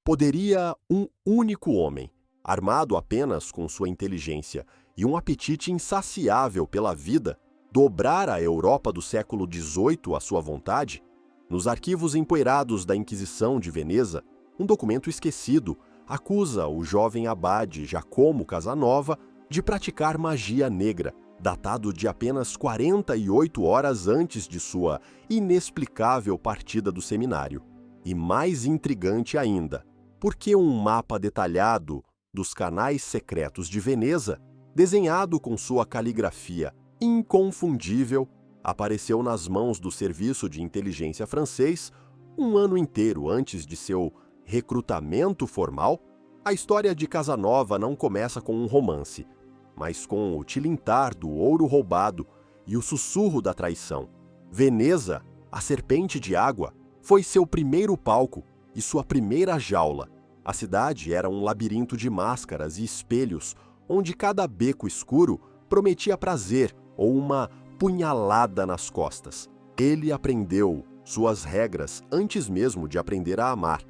Poderia um único homem, armado apenas com sua inteligência e um apetite insaciável pela vida, dobrar a Europa do século XVIII à sua vontade? Nos arquivos empoeirados da Inquisição de Veneza, um documento esquecido acusa o jovem abade Giacomo Casanova de praticar magia negra, datado de apenas 48 horas antes de sua inexplicável partida do seminário. E mais intrigante ainda, porque um mapa detalhado dos canais secretos de Veneza, desenhado com sua caligrafia inconfundível, apareceu nas mãos do Serviço de Inteligência francês um ano inteiro antes de seu recrutamento formal. A história de Casanova não começa com um romance, mas com o tilintar do ouro roubado e o sussurro da traição. Veneza, a serpente de água, foi seu primeiro palco e sua primeira jaula. A cidade era um labirinto de máscaras e espelhos, onde cada beco escuro prometia prazer ou uma punhalada nas costas. Ele aprendeu suas regras antes mesmo de aprender a amar,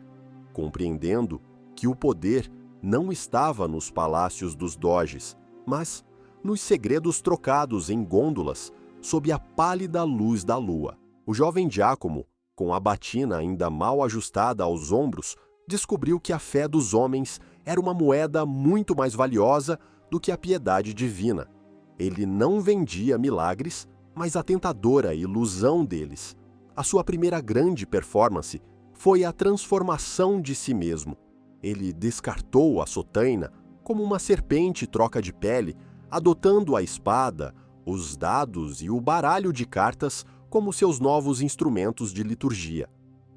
compreendendo que o poder não estava nos palácios dos doges, mas nos segredos trocados em gôndolas sob a pálida luz da lua. O jovem Giacomo, com a batina ainda mal ajustada aos ombros, descobriu que a fé dos homens era uma moeda muito mais valiosa do que a piedade divina. Ele não vendia milagres, mas a tentadora ilusão deles. A sua primeira grande performance foi a transformação de si mesmo. Ele descartou a sotaina como uma serpente troca de pele, adotando a espada, os dados e o baralho de cartas como seus novos instrumentos de liturgia.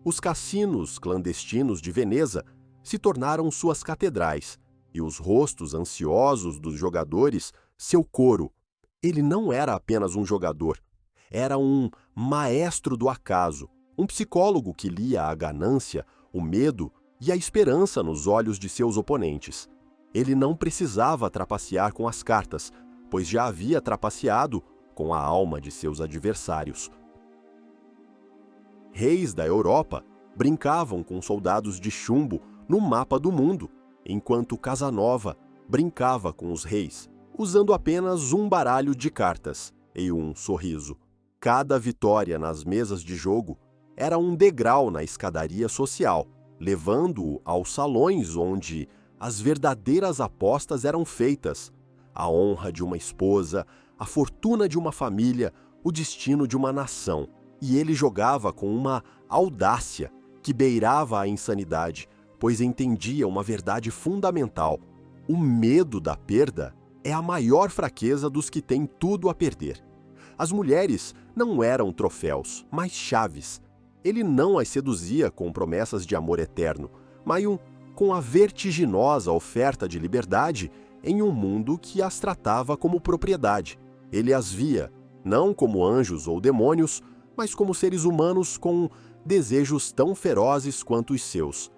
Os cassinos clandestinos de Veneza se tornaram suas catedrais, e os rostos ansiosos dos jogadores seu coro. Ele não era apenas um jogador, era um maestro do acaso, um psicólogo que lia a ganância, o medo e a esperança nos olhos de seus oponentes. Ele não precisava trapacear com as cartas, pois já havia trapaceado com a alma de seus adversários. Reis da Europa brincavam com soldados de chumbo no mapa do mundo, enquanto Casanova brincava com os reis, usando apenas um baralho de cartas e um sorriso. Cada vitória nas mesas de jogo era um degrau na escadaria social, levando-o aos salões onde as verdadeiras apostas eram feitas: a honra de uma esposa, a fortuna de uma família, o destino de uma nação. E ele jogava com uma audácia que beirava a insanidade, pois entendia uma verdade fundamental: o medo da perda é a maior fraqueza dos que têm tudo a perder. As mulheres não eram troféus, mas chaves. Ele não as seduzia com promessas de amor eterno, mas com a vertiginosa oferta de liberdade em um mundo que as tratava como propriedade. Ele as via, não como anjos ou demônios, mas como seres humanos com desejos tão ferozes quanto os seus.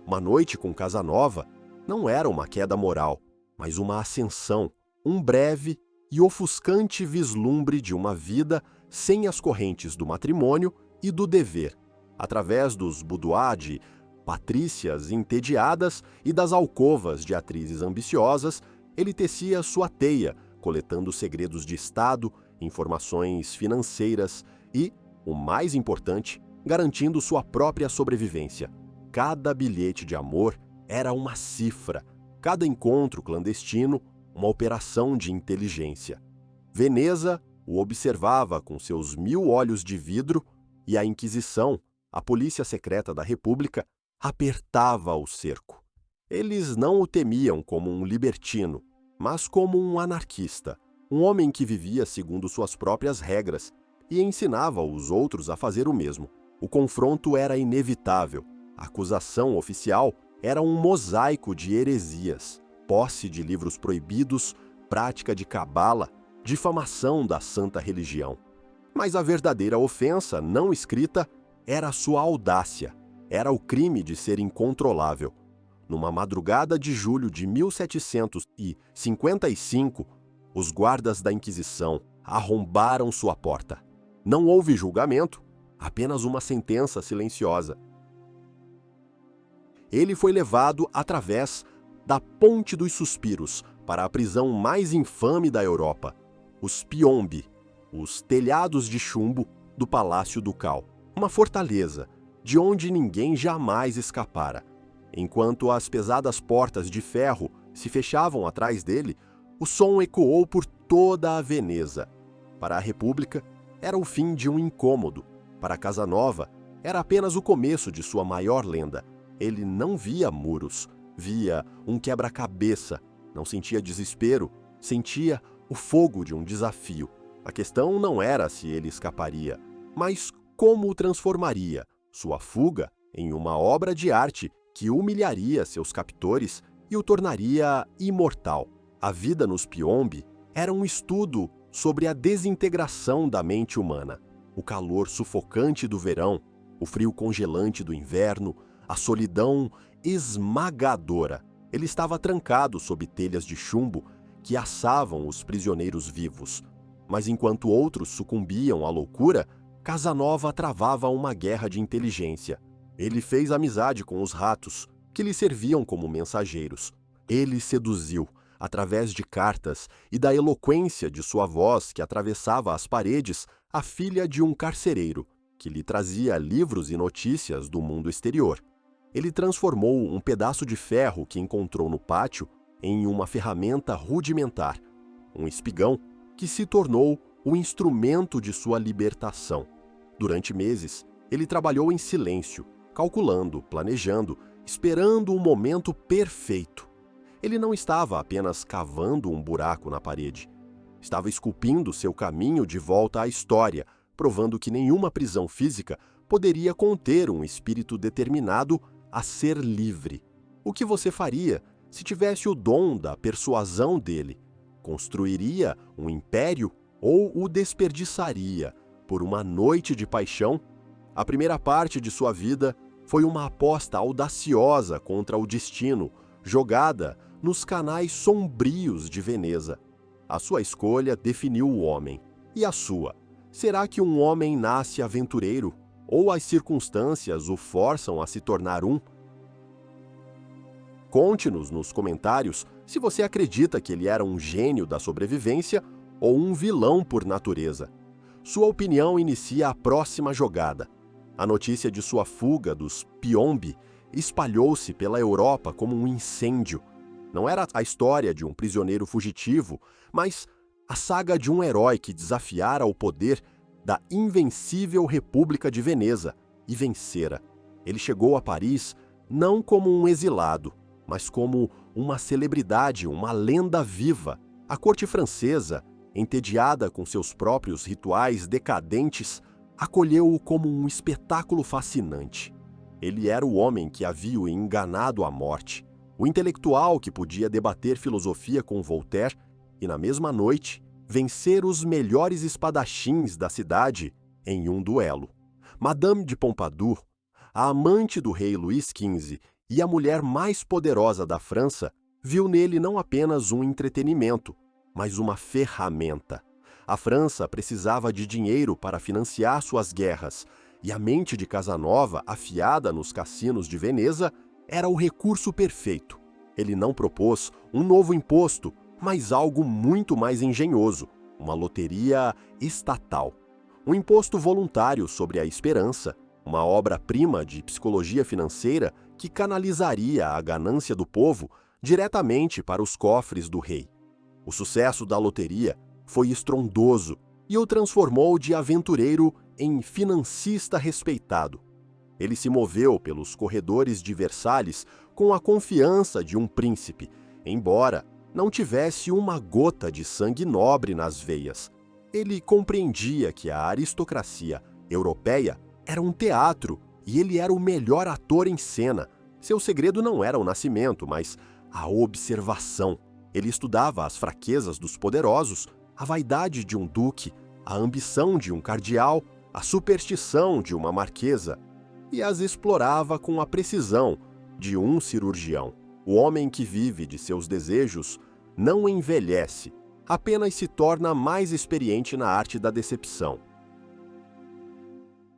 Uma noite com Casanova não era uma queda moral, mas uma ascensão, um breve e ofuscante vislumbre de uma vida sem as correntes do matrimônio e do dever, através dos boudoirs de patrícias entediadas e das alcovas de atrizes ambiciosas. Ele tecia sua teia, coletando segredos de Estado, informações financeiras e, o mais importante, garantindo sua própria sobrevivência. Cada bilhete de amor era uma cifra, cada encontro clandestino, uma operação de inteligência. Veneza o observava com seus 1000 olhos de vidro e a Inquisição, a polícia secreta da República, apertava o cerco. Eles não o temiam como um libertino, mas como um anarquista, um homem que vivia segundo suas próprias regras e ensinava os outros a fazer o mesmo. O confronto era inevitável. A acusação oficial era um mosaico de heresias, posse de livros proibidos, prática de cabala, difamação da santa religião. Mas a verdadeira ofensa, não escrita, era a sua audácia, era o crime de ser incontrolável. Numa madrugada de julho de 1755, os guardas da Inquisição arrombaram sua porta. Não houve julgamento, apenas uma sentença silenciosa. ele foi levado através da Ponte dos Suspiros para a prisão mais infame da Europa, os Piombi, os telhados de chumbo do Palácio Ducal, uma fortaleza de onde ninguém jamais escapara. Enquanto as pesadas portas de ferro se fechavam atrás dele, o som ecoou por toda a Veneza. Para a República, era o fim de um incômodo. Para Casanova, era apenas o começo de sua maior lenda. Ele não via muros, via um quebra-cabeça, não sentia desespero, sentia o fogo de um desafio. A questão não era se ele escaparia, mas como o transformaria, sua fuga, em uma obra de arte que humilharia seus captores e o tornaria imortal. A vida nos Piombi era um estudo sobre a desintegração da mente humana. O calor sufocante do verão, o frio congelante do inverno, a solidão esmagadora. Ele estava trancado sob telhas de chumbo que assavam os prisioneiros vivos. Mas enquanto outros sucumbiam à loucura, Casanova travava uma guerra de inteligência. Ele fez amizade com os ratos, que lhe serviam como mensageiros. Ele seduziu, através de cartas e da eloquência de sua voz que atravessava as paredes, a filha de um carcereiro, que lhe trazia livros e notícias do mundo exterior. Ele transformou um pedaço de ferro que encontrou no pátio em uma ferramenta rudimentar, um espigão que se tornou o instrumento de sua libertação. Durante meses, ele trabalhou em silêncio, calculando, planejando, esperando o momento perfeito. Ele não estava apenas cavando um buraco na parede. Estava esculpindo seu caminho de volta à história, provando que nenhuma prisão física poderia conter um espírito determinado a ser livre. O que você faria se tivesse o dom da persuasão dele? Construiria um império ou o desperdiçaria por uma noite de paixão? A primeira parte de sua vida foi uma aposta audaciosa contra o destino, jogada nos canais sombrios de Veneza. A sua escolha definiu o homem. E a sua? Será que um homem nasce aventureiro ou as circunstâncias o forçam a se tornar um? Conte-nos nos comentários se você acredita que ele era um gênio da sobrevivência ou um vilão por natureza. Sua opinião inicia a próxima jogada. A notícia de sua fuga dos Piombi espalhou-se pela Europa como um incêndio. Não era a história de um prisioneiro fugitivo, mas a saga de um herói que desafiara o poder da invencível República de Veneza e vencera. Ele chegou a Paris não como um exilado, mas como uma celebridade, uma lenda viva. A corte francesa, entediada com seus próprios rituais decadentes, acolheu-o como um espetáculo fascinante. Ele era o homem que havia o enganado à morte, o intelectual que podia debater filosofia com Voltaire e, na mesma noite, vencer os melhores espadachins da cidade em um duelo. Madame de Pompadour, a amante do rei Luís XV e a mulher mais poderosa da França, viu nele não apenas um entretenimento, mas uma ferramenta. A França precisava de dinheiro para financiar suas guerras, e a mente de Casanova, afiada nos cassinos de Veneza, era o recurso perfeito. Ele não propôs um novo imposto, mas algo muito mais engenhoso, uma loteria estatal. Um imposto voluntário sobre a esperança, uma obra-prima de psicologia financeira que canalizaria a ganância do povo diretamente para os cofres do rei. O sucesso da loteria foi estrondoso e o transformou de aventureiro em financista respeitado. Ele se moveu pelos corredores de Versalhes com a confiança de um príncipe, embora não tivesse uma gota de sangue nobre nas veias. Ele compreendia que a aristocracia europeia era um teatro e ele era o melhor ator em cena. Seu segredo não era o nascimento, mas a observação. Ele estudava as fraquezas dos poderosos, a vaidade de um duque, a ambição de um cardeal, a superstição de uma marquesa, e as explorava com a precisão de um cirurgião. O homem que vive de seus desejos não envelhece, apenas se torna mais experiente na arte da decepção.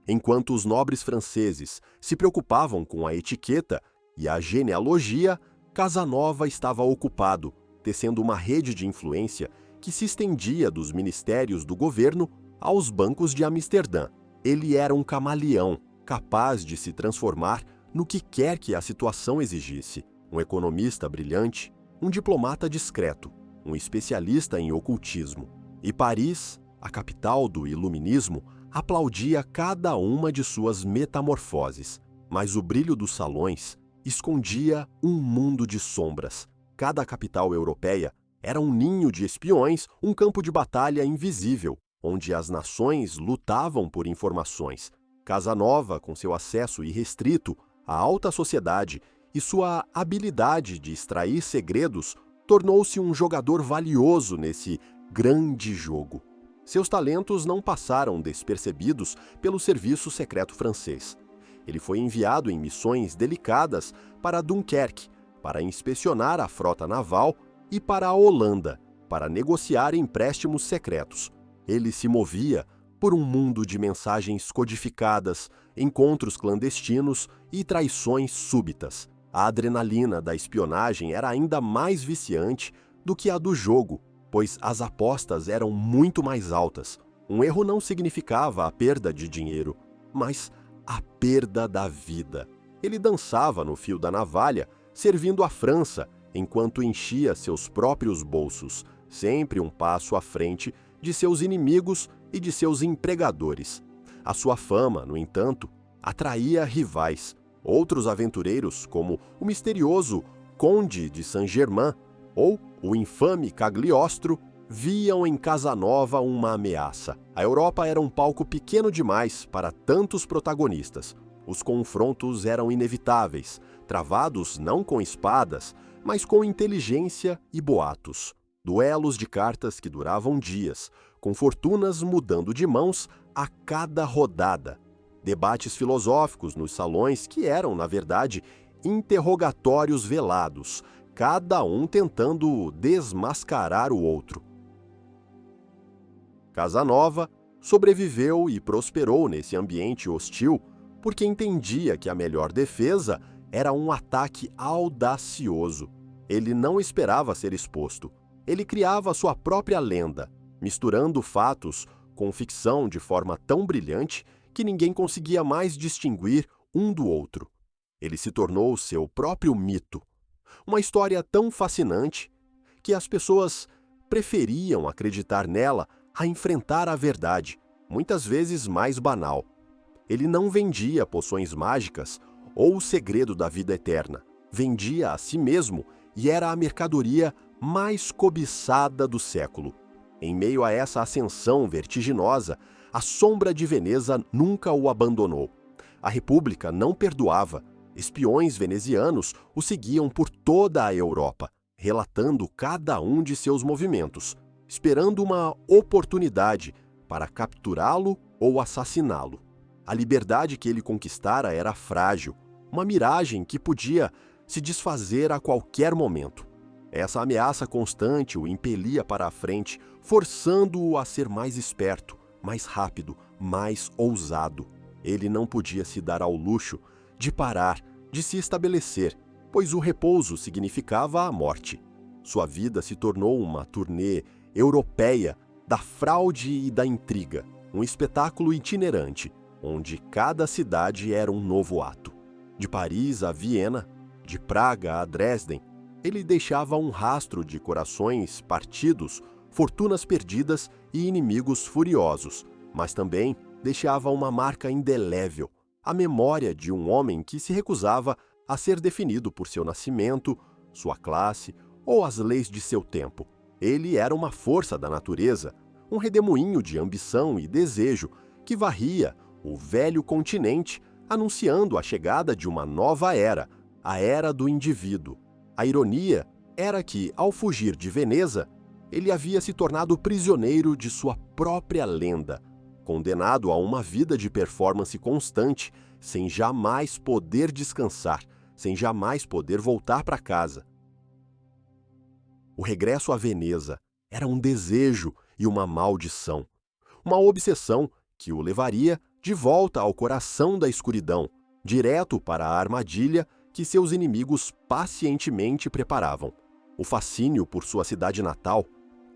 Enquanto os nobres franceses se preocupavam com a etiqueta e a genealogia, Casanova estava ocupado, tecendo uma rede de influência que se estendia dos ministérios do governo aos bancos de Amsterdã. Ele era um camaleão, capaz de se transformar no que quer que a situação exigisse. Um economista brilhante, um diplomata discreto, um especialista em ocultismo. E Paris, a capital do iluminismo, aplaudia cada uma de suas metamorfoses. Mas o brilho dos salões escondia um mundo de sombras. Cada capital europeia era um ninho de espiões, um campo de batalha invisível, onde as nações lutavam por informações. Casanova, com seu acesso irrestrito à alta sociedade e sua habilidade de extrair segredos, tornou-se um jogador valioso nesse grande jogo. Seus talentos não passaram despercebidos pelo serviço secreto francês. Ele foi enviado em missões delicadas para Dunkerque, para inspecionar a frota naval, e para a Holanda, para negociar empréstimos secretos. Ele se movia por um mundo de mensagens codificadas, encontros clandestinos e traições súbitas. A adrenalina da espionagem era ainda mais viciante do que a do jogo, pois as apostas eram muito mais altas. Um erro não significava a perda de dinheiro, mas a perda da vida. Ele dançava no fio da navalha, servindo a França, enquanto enchia seus próprios bolsos, sempre um passo à frente de seus inimigos e de seus empregadores. A sua fama, no entanto, atraía rivais. Outros aventureiros, como o misterioso Conde de Saint-Germain ou o infame Cagliostro, viam em Casanova uma ameaça. A Europa era um palco pequeno demais para tantos protagonistas. Os confrontos eram inevitáveis, travados não com espadas, mas com inteligência e boatos. Duelos de cartas que duravam dias, com fortunas mudando de mãos a cada rodada. Debates filosóficos nos salões que eram, na verdade, interrogatórios velados, cada um tentando desmascarar o outro. Casanova sobreviveu e prosperou nesse ambiente hostil porque entendia que a melhor defesa era um ataque audacioso. Ele não esperava ser exposto. Ele criava sua própria lenda, misturando fatos com ficção de forma tão brilhante que ninguém conseguia mais distinguir um do outro. Ele se tornou seu próprio mito. Uma história tão fascinante que as pessoas preferiam acreditar nela a enfrentar a verdade, muitas vezes mais banal. Ele não vendia poções mágicas ou o segredo da vida eterna. Vendia a si mesmo e era a mercadoria mais cobiçada do século. Em meio a essa ascensão vertiginosa, a sombra de Veneza nunca o abandonou. A República não perdoava. Espiões venezianos o seguiam por toda a Europa, relatando cada um de seus movimentos, esperando uma oportunidade para capturá-lo ou assassiná-lo. A liberdade que ele conquistara era frágil, uma miragem que podia se desfazer a qualquer momento. Essa ameaça constante o impelia para a frente, forçando-o a ser mais esperto, mais rápido, mais ousado. Ele não podia se dar ao luxo de parar, de se estabelecer, pois o repouso significava a morte. Sua vida se tornou uma turnê europeia da fraude e da intriga, um espetáculo itinerante, onde cada cidade era um novo ato. De Paris a Viena, de Praga a Dresden, ele deixava um rastro de corações partidos, fortunas perdidas e inimigos furiosos, mas também deixava uma marca indelével, a memória de um homem que se recusava a ser definido por seu nascimento, sua classe ou as leis de seu tempo. Ele era uma força da natureza, um redemoinho de ambição e desejo que varria o velho continente, anunciando a chegada de uma nova era, a era do indivíduo. A ironia era que, ao fugir de Veneza, ele havia se tornado prisioneiro de sua própria lenda, condenado a uma vida de performance constante, sem jamais poder descansar, sem jamais poder voltar para casa. O regresso a Veneza era um desejo e uma maldição, uma obsessão que o levaria de volta ao coração da escuridão, direto para a armadilha que seus inimigos pacientemente preparavam. O fascínio por sua cidade natal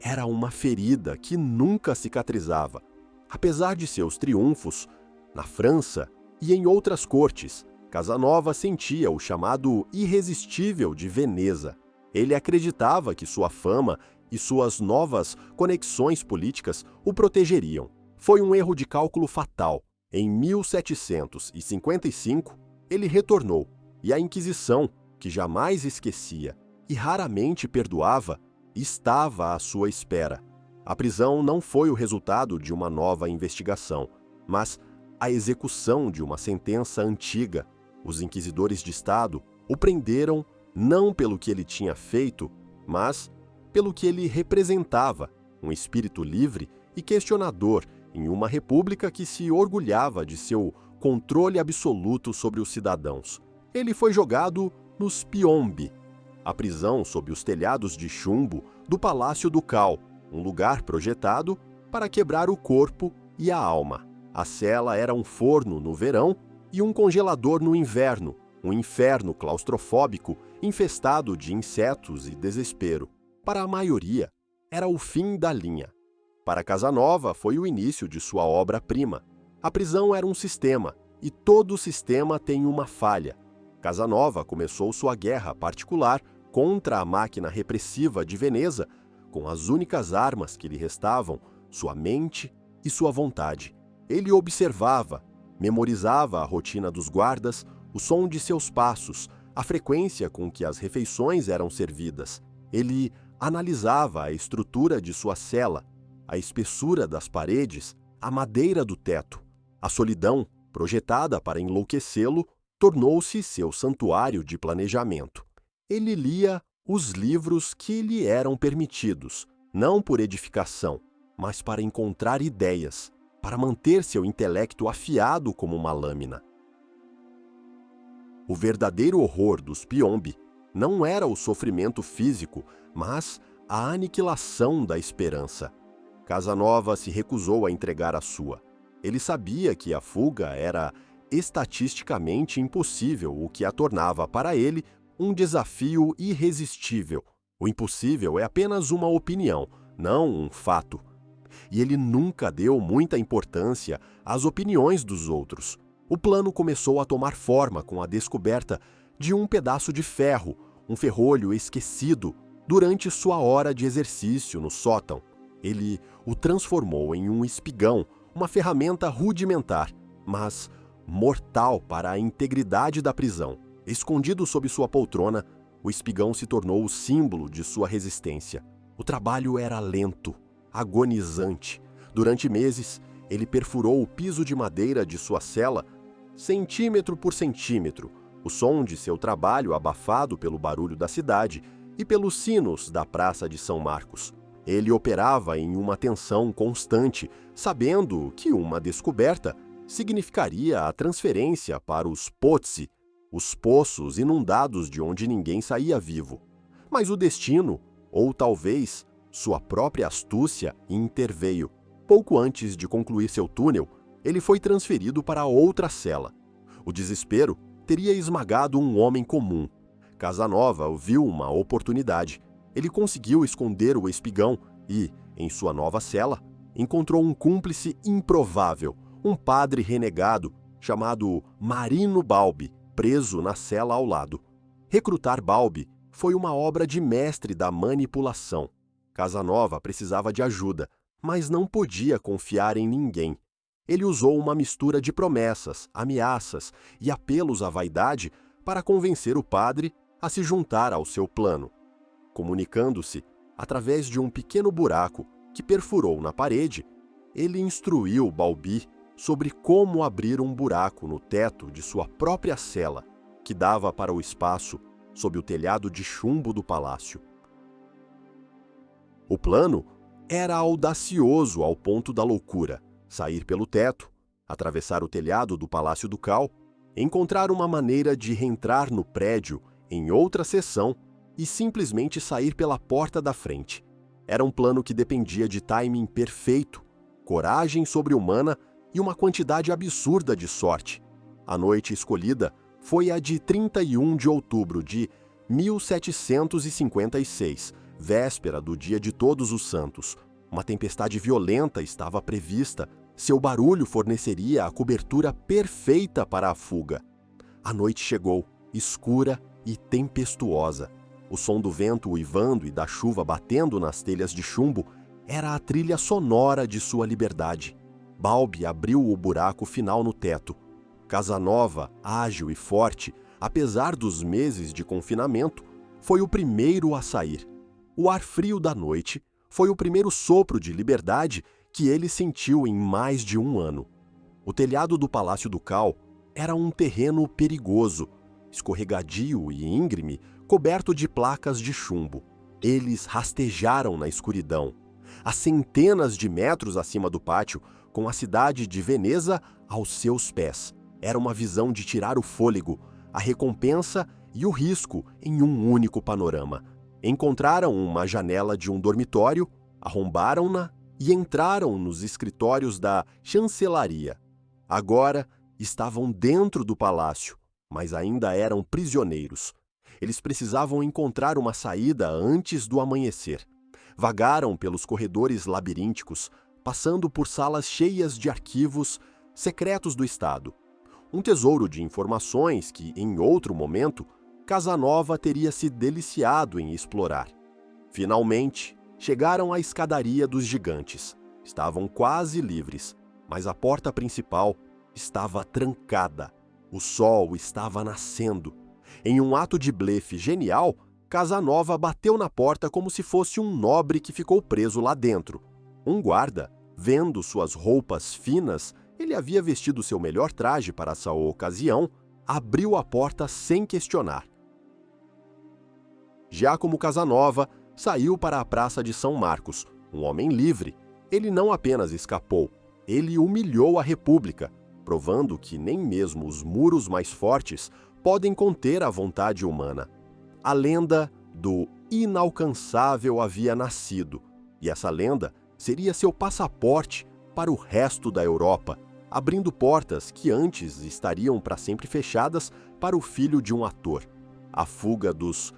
era uma ferida que nunca cicatrizava. Apesar de seus triunfos na França e em outras cortes, Casanova sentia o chamado irresistível de Veneza. Ele acreditava que sua fama e suas novas conexões políticas o protegeriam. Foi um erro de cálculo fatal. Em 1755, ele retornou, e a Inquisição, que jamais esquecia e raramente perdoava, estava à sua espera. A prisão não foi o resultado de uma nova investigação, mas a execução de uma sentença antiga. Os inquisidores de Estado o prenderam não pelo que ele tinha feito, mas pelo que ele representava, um espírito livre e questionador em uma república que se orgulhava de seu controle absoluto sobre os cidadãos. Ele foi jogado nos Piombi, a prisão sob os telhados de chumbo do Palácio Ducal, um lugar projetado para quebrar o corpo e a alma. A cela era um forno no verão e um congelador no inverno, um inferno claustrofóbico infestado de insetos e desespero. Para a maioria, era o fim da linha. Para Casanova, foi o início de sua obra-prima. A prisão era um sistema, e todo sistema tem uma falha. Casanova começou sua guerra particular contra a máquina repressiva de Veneza, com as únicas armas que lhe restavam, sua mente e sua vontade. Ele observava, memorizava a rotina dos guardas, o som de seus passos, a frequência com que as refeições eram servidas. Ele analisava a estrutura de sua cela, a espessura das paredes, a madeira do teto. A solidão, projetada para enlouquecê-lo, tornou-se seu santuário de planejamento. Ele lia os livros que lhe eram permitidos, não por edificação, mas para encontrar ideias, para manter seu intelecto afiado como uma lâmina. O verdadeiro horror dos Piombi não era o sofrimento físico, mas a aniquilação da esperança. Casanova se recusou a entregar a sua. Ele sabia que a fuga era estatisticamente impossível, o que a tornava para ele um desafio irresistível. O impossível é apenas uma opinião, não um fato. E ele nunca deu muita importância às opiniões dos outros. O plano começou a tomar forma com a descoberta de um pedaço de ferro, um ferrolho esquecido, durante sua hora de exercício no sótão. Ele o transformou em um espigão, uma ferramenta rudimentar, mas mortal para a integridade da prisão. Escondido sob sua poltrona, o espigão se tornou o símbolo de sua resistência. O trabalho era lento, agonizante. Durante meses, ele perfurou o piso de madeira de sua cela, centímetro por centímetro, o som de seu trabalho abafado pelo barulho da cidade e pelos sinos da Praça de São Marcos. Ele operava em uma tensão constante, sabendo que uma descoberta significaria a transferência para os pozzi, os poços inundados de onde ninguém saía vivo. Mas o destino, ou talvez sua própria astúcia, interveio. Pouco antes de concluir seu túnel, ele foi transferido para outra cela. O desespero teria esmagado um homem comum. Casanova viu uma oportunidade. Ele conseguiu esconder o espigão e, em sua nova cela, encontrou um cúmplice improvável, um padre renegado chamado Marino Balbi, preso na cela ao lado. Recrutar Balbi foi uma obra de mestre da manipulação. Casanova precisava de ajuda, mas não podia confiar em ninguém. Ele usou uma mistura de promessas, ameaças e apelos à vaidade para convencer o padre a se juntar ao seu plano. Comunicando-se através de um pequeno buraco que perfurou na parede, ele instruiu Balbi sobre como abrir um buraco no teto de sua própria cela, que dava para o espaço sob o telhado de chumbo do palácio. O plano era audacioso ao ponto da loucura: sair pelo teto, atravessar o telhado do Palácio Ducal, encontrar uma maneira de reentrar no prédio em outra seção e simplesmente sair pela porta da frente. Era um plano que dependia de timing perfeito, coragem sobre-humana e uma quantidade absurda de sorte. A noite escolhida foi a de 31 de outubro de 1756, véspera do Dia de Todos os Santos. Uma tempestade violenta estava prevista. Seu barulho forneceria a cobertura perfeita para a fuga. A noite chegou, escura e tempestuosa. O som do vento uivando e da chuva batendo nas telhas de chumbo era a trilha sonora de sua liberdade. Balbi abriu o buraco final no teto. Casanova, ágil e forte, apesar dos meses de confinamento, foi o primeiro a sair. O ar frio da noite foi o primeiro sopro de liberdade que ele sentiu em mais de um ano. O telhado do Palácio Ducal era um terreno perigoso, escorregadio e íngreme, coberto de placas de chumbo. Eles rastejaram na escuridão, a centenas de metros acima do pátio, com a cidade de Veneza aos seus pés. Era uma visão de tirar o fôlego, a recompensa e o risco em um único panorama. Encontraram uma janela de um dormitório, arrombaram-na e entraram nos escritórios da chancelaria. Agora estavam dentro do palácio, mas ainda eram prisioneiros. Eles precisavam encontrar uma saída antes do amanhecer. Vagaram pelos corredores labirínticos, passando por salas cheias de arquivos secretos do Estado. Um tesouro de informações que, em outro momento, Casanova teria se deliciado em explorar. Finalmente, chegaram à escadaria dos gigantes. Estavam quase livres, mas a porta principal estava trancada. O sol estava nascendo. Em um ato de blefe genial, Casanova bateu na porta como se fosse um nobre que ficou preso lá dentro. Um guarda, vendo suas roupas finas, ele havia vestido seu melhor traje para essa ocasião, abriu a porta sem questionar. Giacomo Casanova saiu para a Praça de São Marcos, um homem livre. Ele não apenas escapou, ele humilhou a República, provando que nem mesmo os muros mais fortes podem conter a vontade humana. A lenda do inalcançável havia nascido, e essa lenda seria seu passaporte para o resto da Europa, abrindo portas que antes estariam para sempre fechadas para o filho de um ator. A fuga dos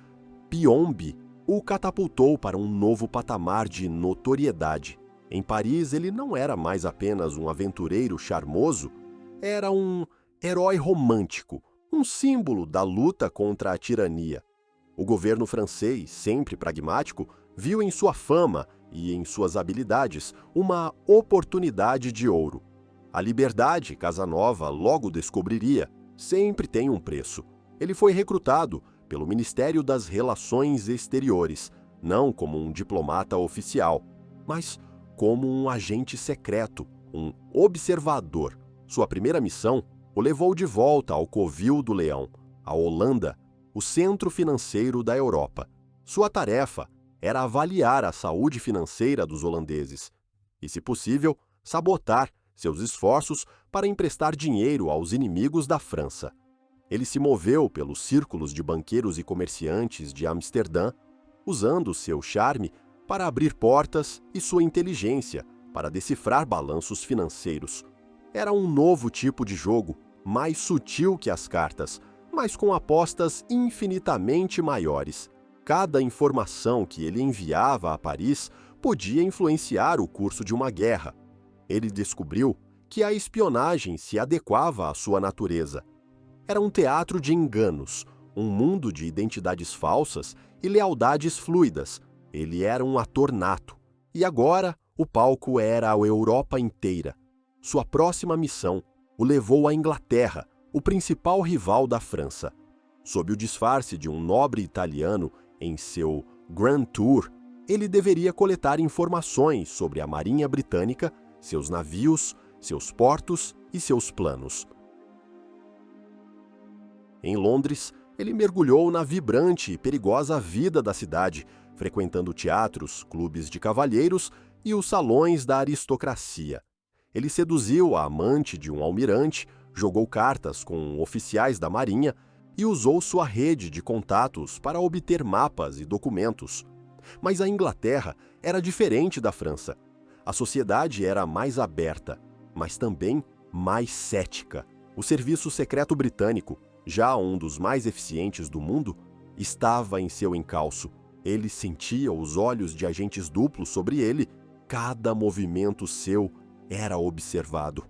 Piombi o catapultou para um novo patamar de notoriedade. Em Paris, ele não era mais apenas um aventureiro charmoso, era um herói romântico, um símbolo da luta contra a tirania. O governo francês, sempre pragmático, viu em sua fama e em suas habilidades uma oportunidade de ouro. A liberdade, Casanova logo descobriria, sempre tem um preço. Ele foi recrutado pelo Ministério das Relações Exteriores, não como um diplomata oficial, mas como um agente secreto, um observador. Sua primeira missão o levou de volta ao Covil do Leão, a Holanda, o centro financeiro da Europa. Sua tarefa era avaliar a saúde financeira dos holandeses e, se possível, sabotar seus esforços para emprestar dinheiro aos inimigos da França. Ele se moveu pelos círculos de banqueiros e comerciantes de Amsterdã, usando seu charme para abrir portas e sua inteligência para decifrar balanços financeiros. Era um novo tipo de jogo, mais sutil que as cartas, mas com apostas infinitamente maiores. Cada informação que ele enviava a Paris podia influenciar o curso de uma guerra. Ele descobriu que a espionagem se adequava à sua natureza. Era um teatro de enganos, um mundo de identidades falsas e lealdades fluidas. Ele era um ator nato. E agora, o palco era a Europa inteira. Sua próxima missão o levou à Inglaterra, o principal rival da França. Sob o disfarce de um nobre italiano em seu Grand Tour, ele deveria coletar informações sobre a Marinha Britânica, seus navios, seus portos e seus planos. Em Londres, ele mergulhou na vibrante e perigosa vida da cidade, frequentando teatros, clubes de cavalheiros e os salões da aristocracia. Ele seduziu a amante de um almirante, jogou cartas com oficiais da Marinha e usou sua rede de contatos para obter mapas e documentos. Mas a Inglaterra era diferente da França. A sociedade era mais aberta, mas também mais cética. O serviço secreto britânico, já um dos mais eficientes do mundo, estava em seu encalço. Ele sentia os olhos de agentes duplos sobre ele. Cada movimento seu era observado.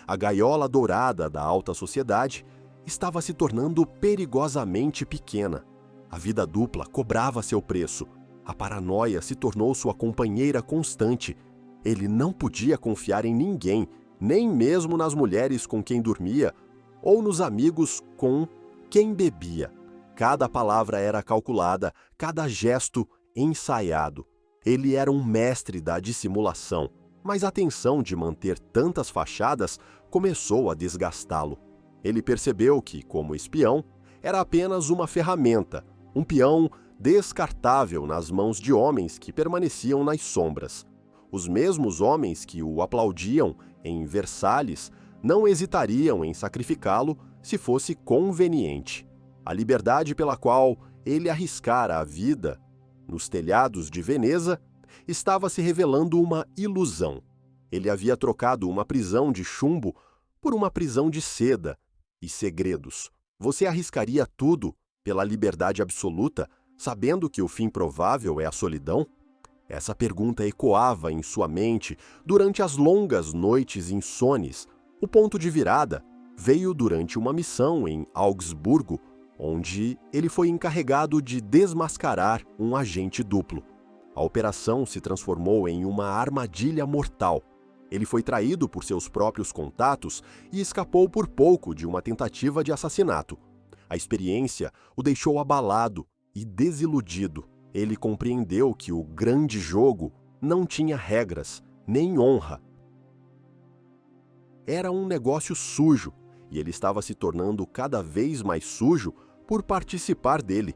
A gaiola dourada da alta sociedade estava se tornando perigosamente pequena. A vida dupla cobrava seu preço. A paranoia se tornou sua companheira constante. Ele não podia confiar em ninguém, nem mesmo nas mulheres com quem dormia ou nos amigos com quem bebia. Cada palavra era calculada, cada gesto ensaiado. Ele era um mestre da dissimulação, mas a tensão de manter tantas fachadas começou a desgastá-lo. Ele percebeu que, como espião, era apenas uma ferramenta, um peão descartável nas mãos de homens que permaneciam nas sombras. Os mesmos homens que o aplaudiam em Versalhes não hesitariam em sacrificá-lo se fosse conveniente. A liberdade pela qual ele arriscara a vida nos telhados de Veneza estava se revelando uma ilusão. Ele havia trocado uma prisão de chumbo por uma prisão de seda e segredos. Você arriscaria tudo pela liberdade absoluta, sabendo que o fim provável é a solidão? Essa pergunta ecoava em sua mente durante as longas noites insones. O ponto de virada veio durante uma missão em Augsburgo, onde ele foi encarregado de desmascarar um agente duplo. A operação se transformou em uma armadilha mortal. Ele foi traído por seus próprios contatos e escapou por pouco de uma tentativa de assassinato. A experiência o deixou abalado e desiludido. Ele compreendeu que o grande jogo não tinha regras, nem honra. Era um negócio sujo, e ele estava se tornando cada vez mais sujo por participar dele.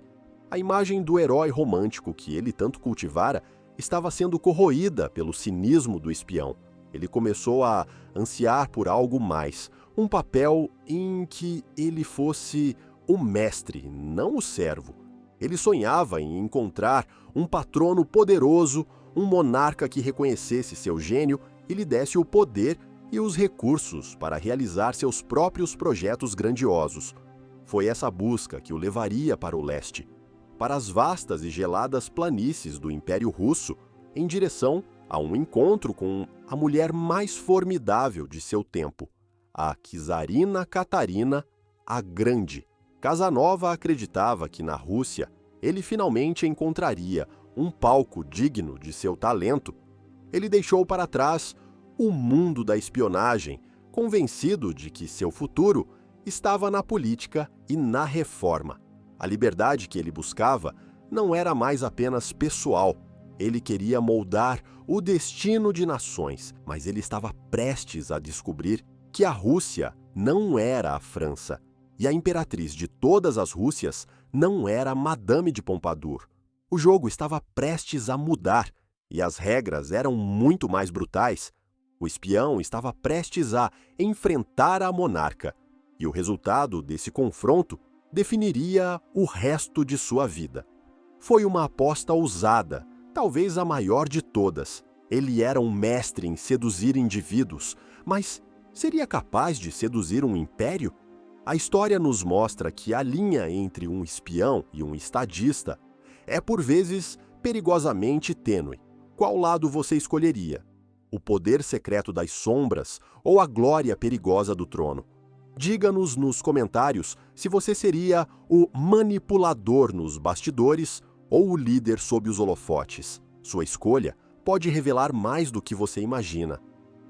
A imagem do herói romântico que ele tanto cultivara estava sendo corroída pelo cinismo do espião. Ele começou a ansiar por algo mais, um papel em que ele fosse o mestre, não o servo. Ele sonhava em encontrar um patrono poderoso, um monarca que reconhecesse seu gênio e lhe desse o poder e os recursos para realizar seus próprios projetos grandiosos. Foi essa busca que o levaria para o leste, para as vastas e geladas planícies do Império Russo, em direção a um encontro com a mulher mais formidável de seu tempo, a Czarina Catarina a Grande. Casanova acreditava que na Rússia ele finalmente encontraria um palco digno de seu talento. Ele deixou para trás o mundo da espionagem, convencido de que seu futuro estava na política e na reforma. A liberdade que ele buscava não era mais apenas pessoal. Ele queria moldar o destino de nações, mas ele estava prestes a descobrir que a Rússia não era a França. E a imperatriz de todas as Rússias não era Madame de Pompadour. O jogo estava prestes a mudar, e as regras eram muito mais brutais. O espião estava prestes a enfrentar a monarca, e o resultado desse confronto definiria o resto de sua vida. Foi uma aposta ousada, talvez a maior de todas. Ele era um mestre em seduzir indivíduos, mas seria capaz de seduzir um império? A história nos mostra que a linha entre um espião e um estadista é, por vezes, perigosamente tênue. Qual lado você escolheria? O poder secreto das sombras ou a glória perigosa do trono? Diga-nos nos comentários se você seria o manipulador nos bastidores ou o líder sob os holofotes. Sua escolha pode revelar mais do que você imagina.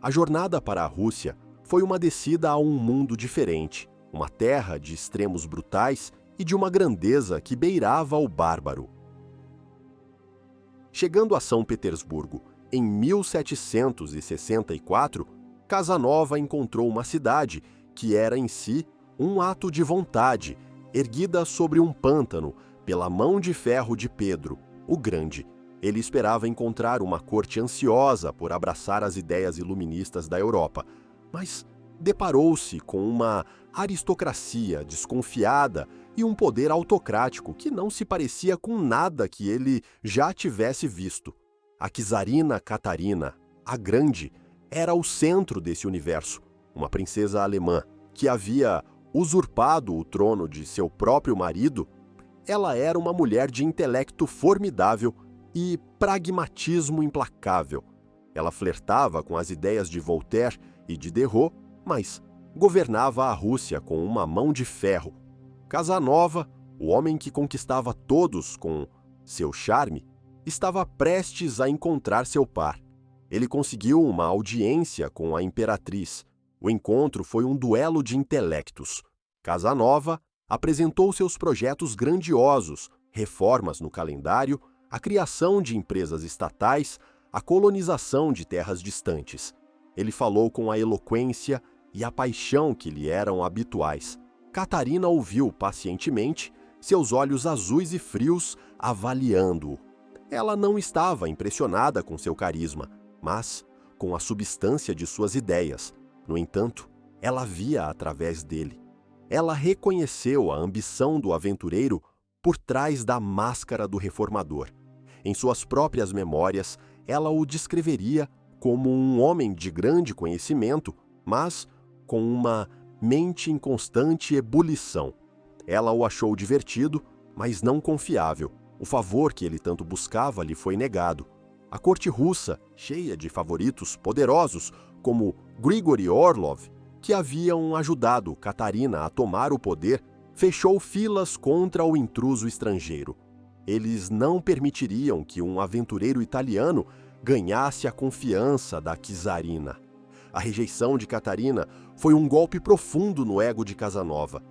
A jornada para a Rússia foi uma descida a um mundo diferente, uma terra de extremos brutais e de uma grandeza que beirava o bárbaro. Chegando a São Petersburgo em 1764, Casanova encontrou uma cidade que era em si um ato de vontade, erguida sobre um pântano pela mão de ferro de Pedro, o Grande. Ele esperava encontrar uma corte ansiosa por abraçar as ideias iluministas da Europa, mas deparou-se com uma aristocracia desconfiada e um poder autocrático que não se parecia com nada que ele já tivesse visto. A Czarina Catarina, a Grande, era o centro desse universo, uma princesa alemã que havia usurpado o trono de seu próprio marido, ela era uma mulher de intelecto formidável e pragmatismo implacável. Ela flertava com as ideias de Voltaire e de Diderot, mas governava a Rússia com uma mão de ferro. Casanova, o homem que conquistava todos com seu charme, estava prestes a encontrar seu par. Ele conseguiu uma audiência com a imperatriz. O encontro foi um duelo de intelectos. Casanova apresentou seus projetos grandiosos, reformas no calendário, a criação de empresas estatais, a colonização de terras distantes. Ele falou com a eloquência e a paixão que lhe eram habituais. Catarina ouviu pacientemente, seus olhos azuis e frios avaliando-o. Ela não estava impressionada com seu carisma, mas com a substância de suas ideias. No entanto, ela via através dele. Ela reconheceu a ambição do aventureiro por trás da máscara do reformador. Em suas próprias memórias, ela o descreveria como um homem de grande conhecimento, mas com uma mente em constante ebulição. Ela o achou divertido, mas não confiável. O favor que ele tanto buscava lhe foi negado. A corte russa, cheia de favoritos poderosos, como Grigori Orlov, que haviam ajudado Catarina a tomar o poder, fechou filas contra o intruso estrangeiro. Eles não permitiriam que um aventureiro italiano ganhasse a confiança da czarina. A rejeição de Catarina foi um golpe profundo no ego de Casanova.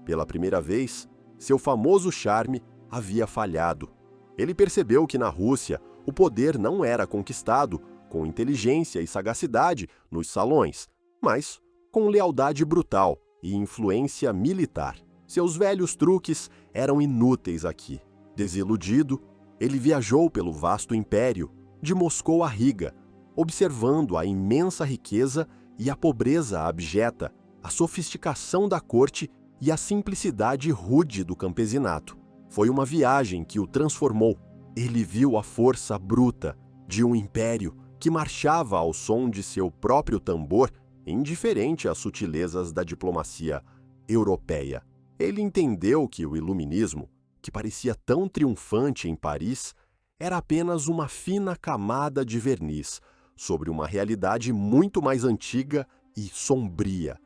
Pela primeira vez, seu famoso charme havia falhado. Ele percebeu que na Rússia o poder não era conquistado com inteligência e sagacidade nos salões, mas com lealdade brutal e influência militar. Seus velhos truques eram inúteis aqui. Desiludido, ele viajou pelo vasto império, de Moscou a Riga, observando a imensa riqueza e a pobreza abjeta, a sofisticação da corte e a simplicidade rude do campesinato. Foi uma viagem que o transformou. Ele viu a força bruta de um império que marchava ao som de seu próprio tambor, indiferente às sutilezas da diplomacia europeia. Ele entendeu que o iluminismo, que parecia tão triunfante em Paris, era apenas uma fina camada de verniz sobre uma realidade muito mais antiga e sombria.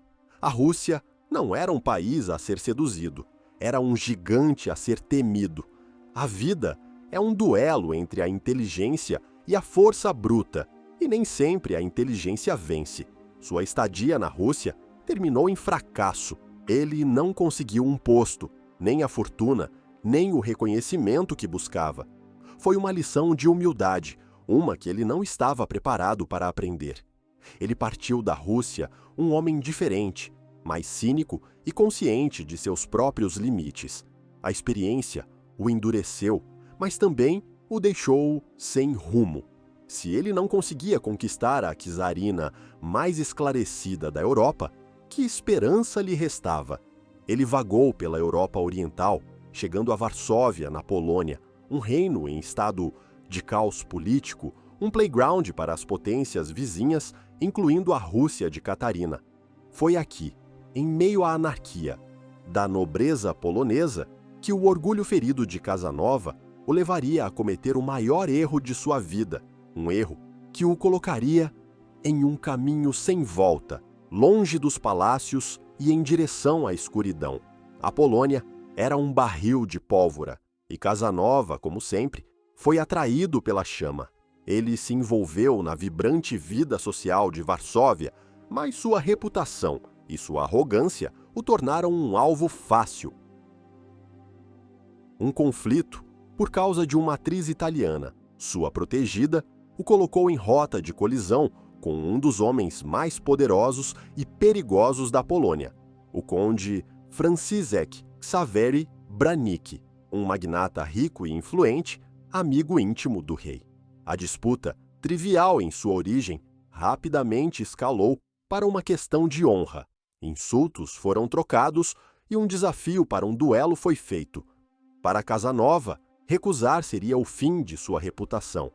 A Rússia não era um país a ser seduzido, era um gigante a ser temido. A vida é um duelo entre a inteligência e a força bruta, e nem sempre a inteligência vence. Sua estadia na Rússia terminou em fracasso. Ele não conseguiu um posto, nem a fortuna, nem o reconhecimento que buscava. Foi uma lição de humildade, uma que ele não estava preparado para aprender. Ele partiu da Rússia um homem diferente, mais cínico e consciente de seus próprios limites. A experiência o endureceu, mas também o deixou sem rumo. Se ele não conseguia conquistar a czarina mais esclarecida da Europa, que esperança lhe restava? Ele vagou pela Europa Oriental, chegando a Varsóvia, na Polônia, um reino em estado de caos político, um playground para as potências vizinhas, incluindo a Rússia de Catarina. Foi aqui, em meio à anarquia da nobreza polonesa, que o orgulho ferido de Casanova o levaria a cometer o maior erro de sua vida, um erro que o colocaria em um caminho sem volta, longe dos palácios e em direção à escuridão. A Polônia era um barril de pólvora, e Casanova, como sempre, foi atraído pela chama. Ele se envolveu na vibrante vida social de Varsóvia, mas sua reputação e sua arrogância o tornaram um alvo fácil. Um conflito por causa de uma atriz italiana, sua protegida, o colocou em rota de colisão com um dos homens mais poderosos e perigosos da Polônia, o conde Franciszek Ksawery Branicki, um magnata rico e influente, amigo íntimo do rei. A disputa, trivial em sua origem, rapidamente escalou para uma questão de honra. Insultos foram trocados e um desafio para um duelo foi feito. Para Casanova, recusar seria o fim de sua reputação.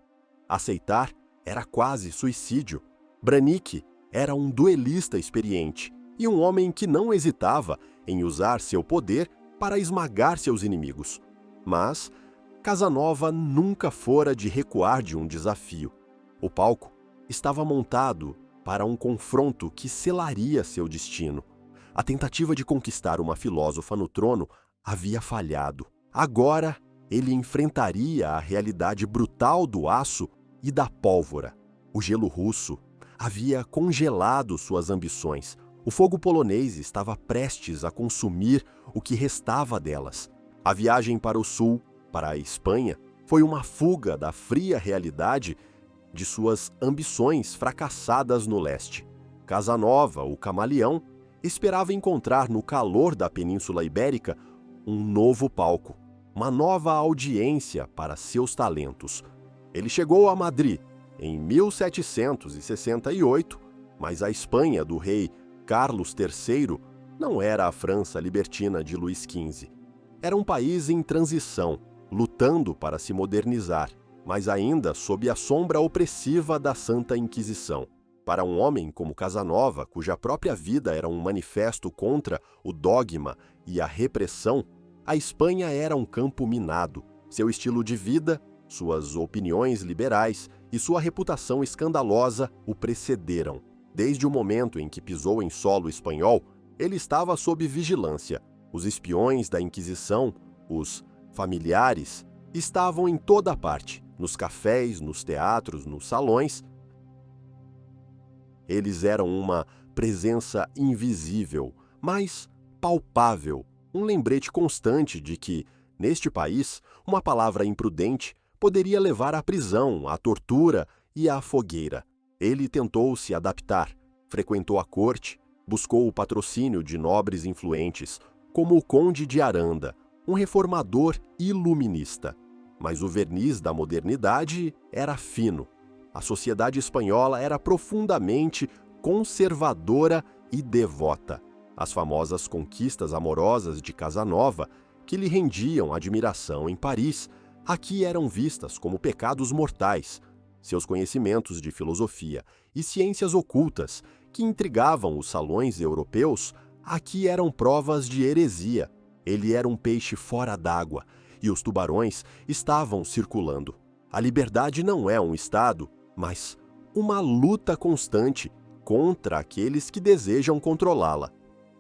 Aceitar era quase suicídio. Branicki era um duelista experiente e um homem que não hesitava em usar seu poder para esmagar seus inimigos. Mas Casanova nunca fora de recuar de um desafio. O palco estava montado para um confronto que selaria seu destino. A tentativa de conquistar uma filósofa no trono havia falhado. Agora, ele enfrentaria a realidade brutal do aço e da pólvora. O gelo russo havia congelado suas ambições. O fogo polonês estava prestes a consumir o que restava delas. A viagem para o sul, para a Espanha, foi uma fuga da fria realidade de suas ambições fracassadas no leste. Casanova, o camaleão, esperava encontrar no calor da Península Ibérica um novo palco, uma nova audiência para seus talentos. Ele chegou a Madrid em 1768, mas a Espanha do rei Carlos III não era a França libertina de Luís XV. Era um país em transição, lutando para se modernizar, mas ainda sob a sombra opressiva da Santa Inquisição. Para um homem como Casanova, cuja própria vida era um manifesto contra o dogma e a repressão, a Espanha era um campo minado. Seu estilo de vida, suas opiniões liberais e sua reputação escandalosa o precederam. Desde o momento em que pisou em solo espanhol, ele estava sob vigilância. Os espiões da Inquisição, os familiares, estavam em toda parte, nos cafés, nos teatros, nos salões. Eles eram uma presença invisível, mas palpável, um lembrete constante de que, neste país, uma palavra imprudente poderia levar à prisão, à tortura e à fogueira. Ele tentou se adaptar, frequentou a corte, buscou o patrocínio de nobres influentes, como o Conde de Aranda, um reformador iluminista. Mas o verniz da modernidade era fino. A sociedade espanhola era profundamente conservadora e devota. As famosas conquistas amorosas de Casanova, que lhe rendiam admiração em Paris, aqui eram vistas como pecados mortais. Seus conhecimentos de filosofia e ciências ocultas, que intrigavam os salões europeus, aqui eram provas de heresia. Ele era um peixe fora d'água, e os tubarões estavam circulando. A liberdade não é um estado, mas uma luta constante contra aqueles que desejam controlá-la.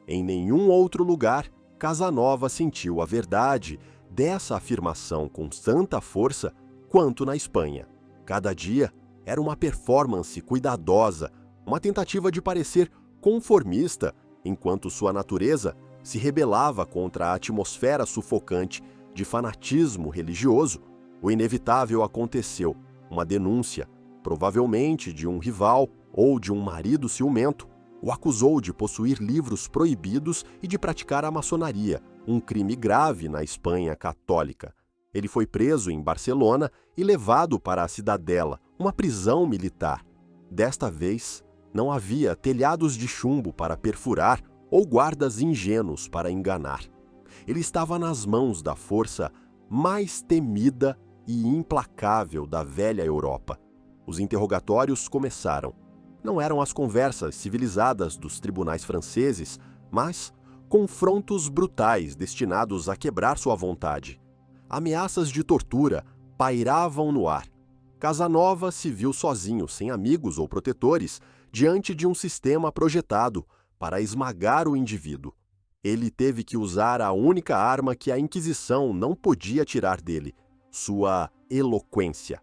Em nenhum outro lugar, Casanova sentiu a verdade dessa afirmação com tanta força quanto na Espanha. Cada dia era uma performance cuidadosa, uma tentativa de parecer conformista, enquanto sua natureza se rebelava contra a atmosfera sufocante de fanatismo religioso. O inevitável aconteceu, uma denúncia, provavelmente de um rival ou de um marido ciumento, o acusou de possuir livros proibidos e de praticar a maçonaria, um crime grave na Espanha católica. Ele foi preso em Barcelona e levado para a Cidadela, uma prisão militar. Desta vez, não havia telhados de chumbo para perfurar ou guardas ingênuos para enganar. Ele estava nas mãos da força mais temida e implacável da velha Europa. Os interrogatórios começaram. Não eram as conversas civilizadas dos tribunais franceses, mas confrontos brutais destinados a quebrar sua vontade. Ameaças de tortura pairavam no ar. Casanova se viu sozinho, sem amigos ou protetores, diante de um sistema projetado para esmagar o indivíduo. Ele teve que usar a única arma que a Inquisição não podia tirar dele, sua eloquência.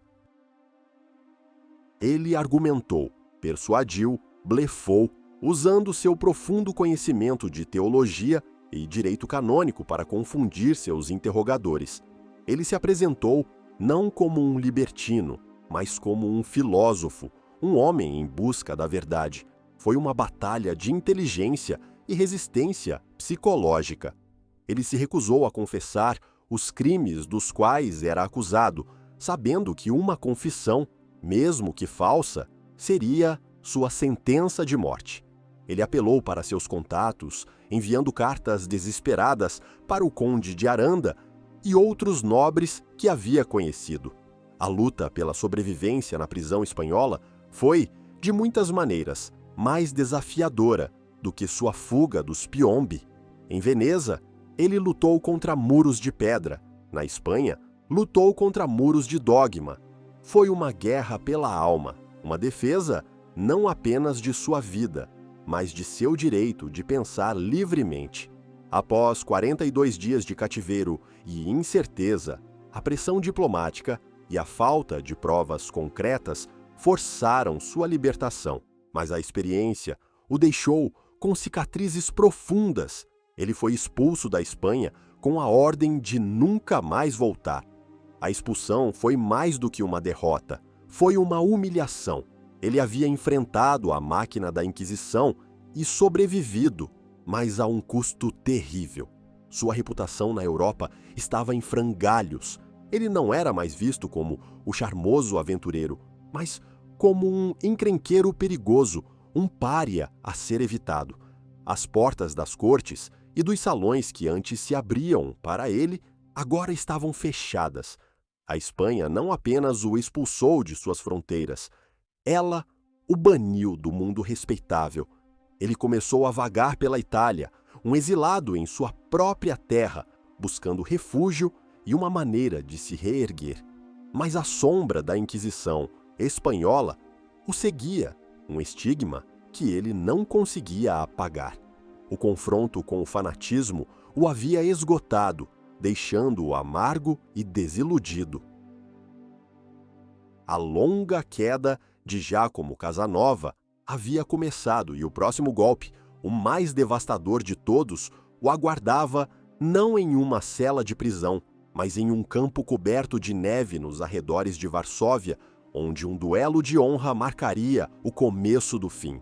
Ele argumentou, persuadiu, blefou, usando seu profundo conhecimento de teologia e direito canônico para confundir seus interrogadores. Ele se apresentou não como um libertino, mas como um filósofo, um homem em busca da verdade. Foi uma batalha de inteligência e resistência psicológica. Ele se recusou a confessar os crimes dos quais era acusado, sabendo que uma confissão, mesmo que falsa, seria sua sentença de morte. Ele apelou para seus contatos, enviando cartas desesperadas para o Conde de Aranda e outros nobres que havia conhecido. A luta pela sobrevivência na prisão espanhola foi, de muitas maneiras, mais desafiadora do que sua fuga dos Piombi. Em Veneza, ele lutou contra muros de pedra. Na Espanha, lutou contra muros de dogma. Foi uma guerra pela alma, uma defesa não apenas de sua vida, mas de seu direito de pensar livremente. Após 42 dias de cativeiro e incerteza, a pressão diplomática e a falta de provas concretas forçaram sua libertação, mas a experiência o deixou com cicatrizes profundas. Ele foi expulso da Espanha com a ordem de nunca mais voltar. A expulsão foi mais do que uma derrota, foi uma humilhação. Ele havia enfrentado a máquina da Inquisição e sobrevivido, mas a um custo terrível. Sua reputação na Europa estava em frangalhos. Ele não era mais visto como o charmoso aventureiro, mas como um encrenqueiro perigoso, um pária a ser evitado. As portas das cortes e dos salões que antes se abriam para ele agora estavam fechadas. A Espanha não apenas o expulsou de suas fronteiras, ela o baniu do mundo respeitável. Ele começou a vagar pela Itália, um exilado em sua própria terra, buscando refúgio e uma maneira de se reerguer. Mas a sombra da Inquisição espanhola o seguia, um estigma que ele não conseguia apagar. O confronto com o fanatismo o havia esgotado, deixando-o amargo e desiludido. A longa queda de Giacomo Casanova havia começado e o próximo golpe, o mais devastador de todos, o aguardava não em uma cela de prisão, mas em um campo coberto de neve nos arredores de Varsóvia, onde um duelo de honra marcaria o começo do fim.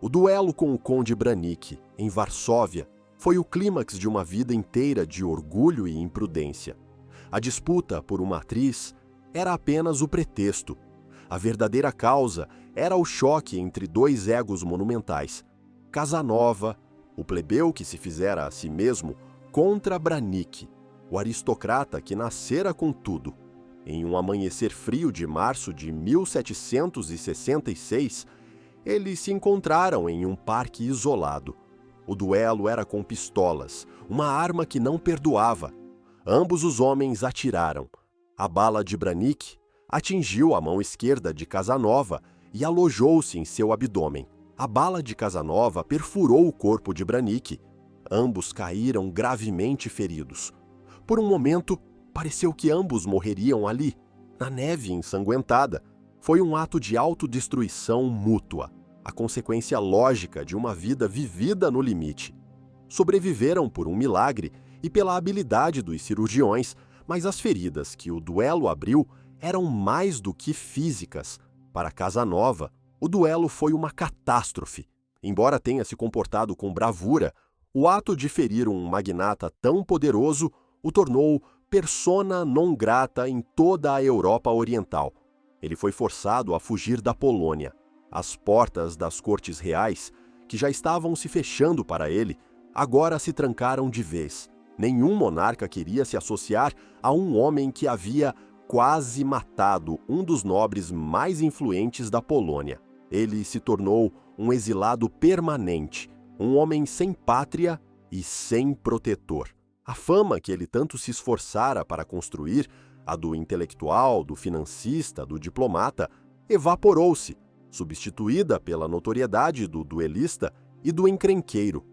O duelo com o conde Branicki, em Varsóvia, foi o clímax de uma vida inteira de orgulho e imprudência. A disputa por uma atriz era apenas o pretexto. A verdadeira causa era o choque entre dois egos monumentais. Casanova, o plebeu que se fizera a si mesmo, contra Branicki, o aristocrata que nascera com tudo. Em um amanhecer frio de março de 1766, eles se encontraram em um parque isolado. O duelo era com pistolas, uma arma que não perdoava. Ambos os homens atiraram. A bala de Branicki atingiu a mão esquerda de Casanova e alojou-se em seu abdômen. A bala de Casanova perfurou o corpo de Branicki. Ambos caíram gravemente feridos. Por um momento, pareceu que ambos morreriam ali, na neve ensanguentada. Foi um ato de autodestruição mútua, a consequência lógica de uma vida vivida no limite. Sobreviveram por um milagre e pela habilidade dos cirurgiões, mas as feridas que o duelo abriu eram mais do que físicas. Para Casanova, o duelo foi uma catástrofe. Embora tenha se comportado com bravura, o ato de ferir um magnata tão poderoso o tornou persona non grata em toda a Europa Oriental. Ele foi forçado a fugir da Polônia. As portas das cortes reais, que já estavam se fechando para ele, agora se trancaram de vez. Nenhum monarca queria se associar a um homem que havia quase matado um dos nobres mais influentes da Polônia. Ele se tornou um exilado permanente, um homem sem pátria e sem protetor. A fama que ele tanto se esforçara para construir, a do intelectual, do financista, do diplomata, evaporou-se, substituída pela notoriedade do duelista e do encrenqueiro.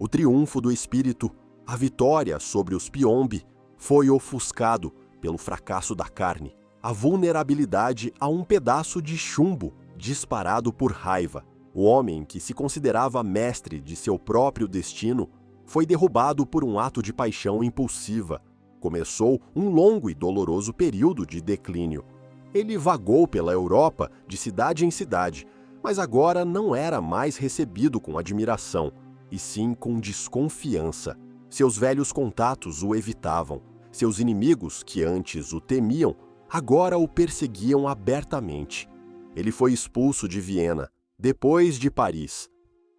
O triunfo do espírito, a vitória sobre os Piombi, foi ofuscado pelo fracasso da carne, a vulnerabilidade a um pedaço de chumbo disparado por raiva. O homem que se considerava mestre de seu próprio destino foi derrubado por um ato de paixão impulsiva. Começou um longo e doloroso período de declínio. Ele vagou pela Europa de cidade em cidade, mas agora não era mais recebido com admiração, e sim com desconfiança. Seus velhos contatos o evitavam. Seus inimigos, que antes o temiam, agora o perseguiam abertamente. Ele foi expulso de Viena, depois de Paris.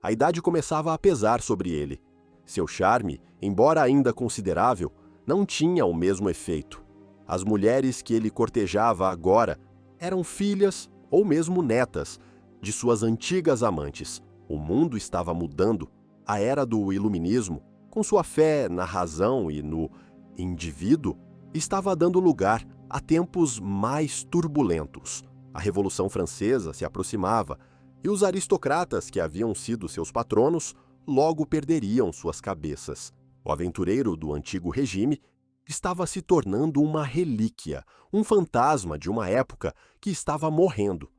A idade começava a pesar sobre ele. Seu charme, embora ainda considerável, não tinha o mesmo efeito. As mulheres que ele cortejava agora eram filhas ou mesmo netas de suas antigas amantes. O mundo estava mudando. A era do iluminismo, com sua fé na razão e no indivíduo, estava dando lugar a tempos mais turbulentos. A Revolução Francesa se aproximava e os aristocratas que haviam sido seus patronos logo perderiam suas cabeças. O aventureiro do antigo regime estava se tornando uma relíquia, um fantasma de uma época que estava morrendo.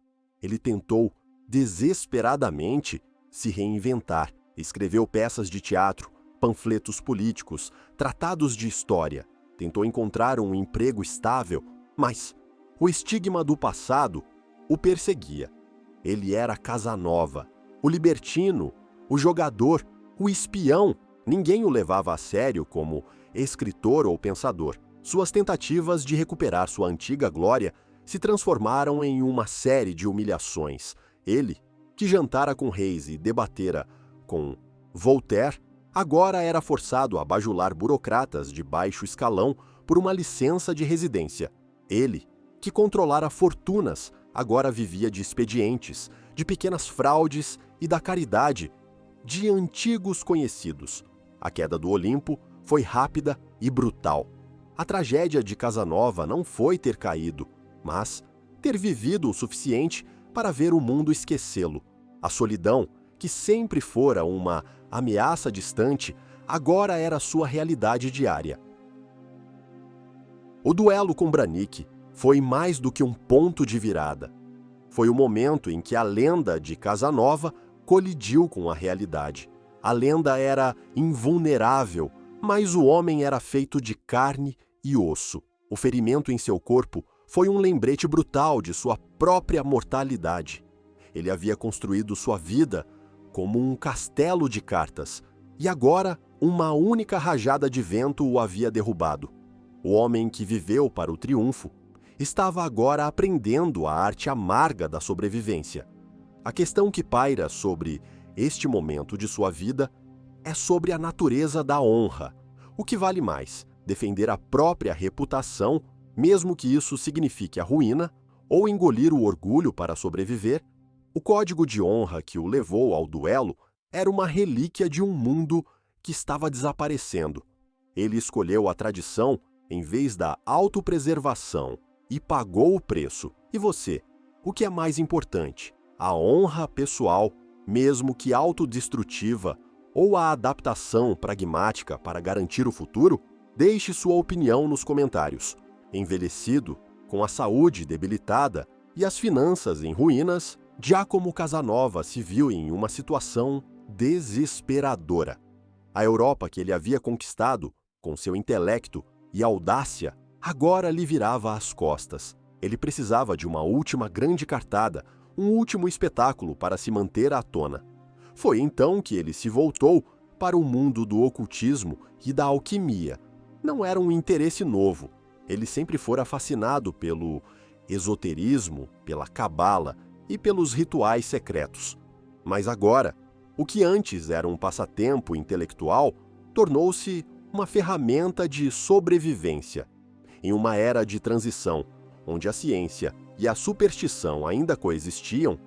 Ele tentou desesperadamente se reinventar. Escreveu peças de teatro, panfletos políticos, tratados de história. Tentou encontrar um emprego estável, mas o estigma do passado o perseguia. Ele era Casanova, o libertino, o jogador, o espião. Ninguém o levava a sério como escritor ou pensador. Suas tentativas de recuperar sua antiga glória se transformaram em uma série de humilhações. Ele, que jantara com reis e debatera com Voltaire, agora era forçado a bajular burocratas de baixo escalão por uma licença de residência. Ele, que controlara fortunas, agora vivia de expedientes, de pequenas fraudes e da caridade de antigos conhecidos. A queda do Olimpo foi rápida e brutal. A tragédia de Casanova não foi ter caído, mas ter vivido o suficiente para ver o mundo esquecê-lo. A solidão, que sempre fora uma ameaça distante, agora era sua realidade diária. O duelo com Branik foi mais do que um ponto de virada. Foi o momento em que a lenda de Casanova colidiu com a realidade. A lenda era invulnerável, mas o homem era feito de carne e osso. O ferimento em seu corpo foi um lembrete brutal de sua própria mortalidade. Ele havia construído sua vida como um castelo de cartas, e agora uma única rajada de vento o havia derrubado. O homem que viveu para o triunfo estava agora aprendendo a arte amarga da sobrevivência. A questão que paira sobre este momento de sua vida é sobre a natureza da honra. O que vale mais, defender a própria reputação, mesmo que isso signifique a ruína, ou engolir o orgulho para sobreviver? O código de honra que o levou ao duelo era uma relíquia de um mundo que estava desaparecendo. Ele escolheu a tradição em vez da autopreservação e pagou o preço. E você? O que é mais importante? A honra pessoal, mesmo que autodestrutiva, ou a adaptação pragmática para garantir o futuro? Deixe sua opinião nos comentários. Envelhecido, com a saúde debilitada e as finanças em ruínas, Giacomo Casanova se viu em uma situação desesperadora. A Europa que ele havia conquistado, com seu intelecto e audácia, agora lhe virava as costas. Ele precisava de uma última grande cartada, um último espetáculo para se manter à tona. Foi então que ele se voltou para o mundo do ocultismo e da alquimia. Não era um interesse novo. Ele sempre fora fascinado pelo esoterismo, pela cabala e pelos rituais secretos. Mas agora, o que antes era um passatempo intelectual tornou-se uma ferramenta de sobrevivência. Em uma era de transição, onde a ciência e a superstição ainda coexistiam,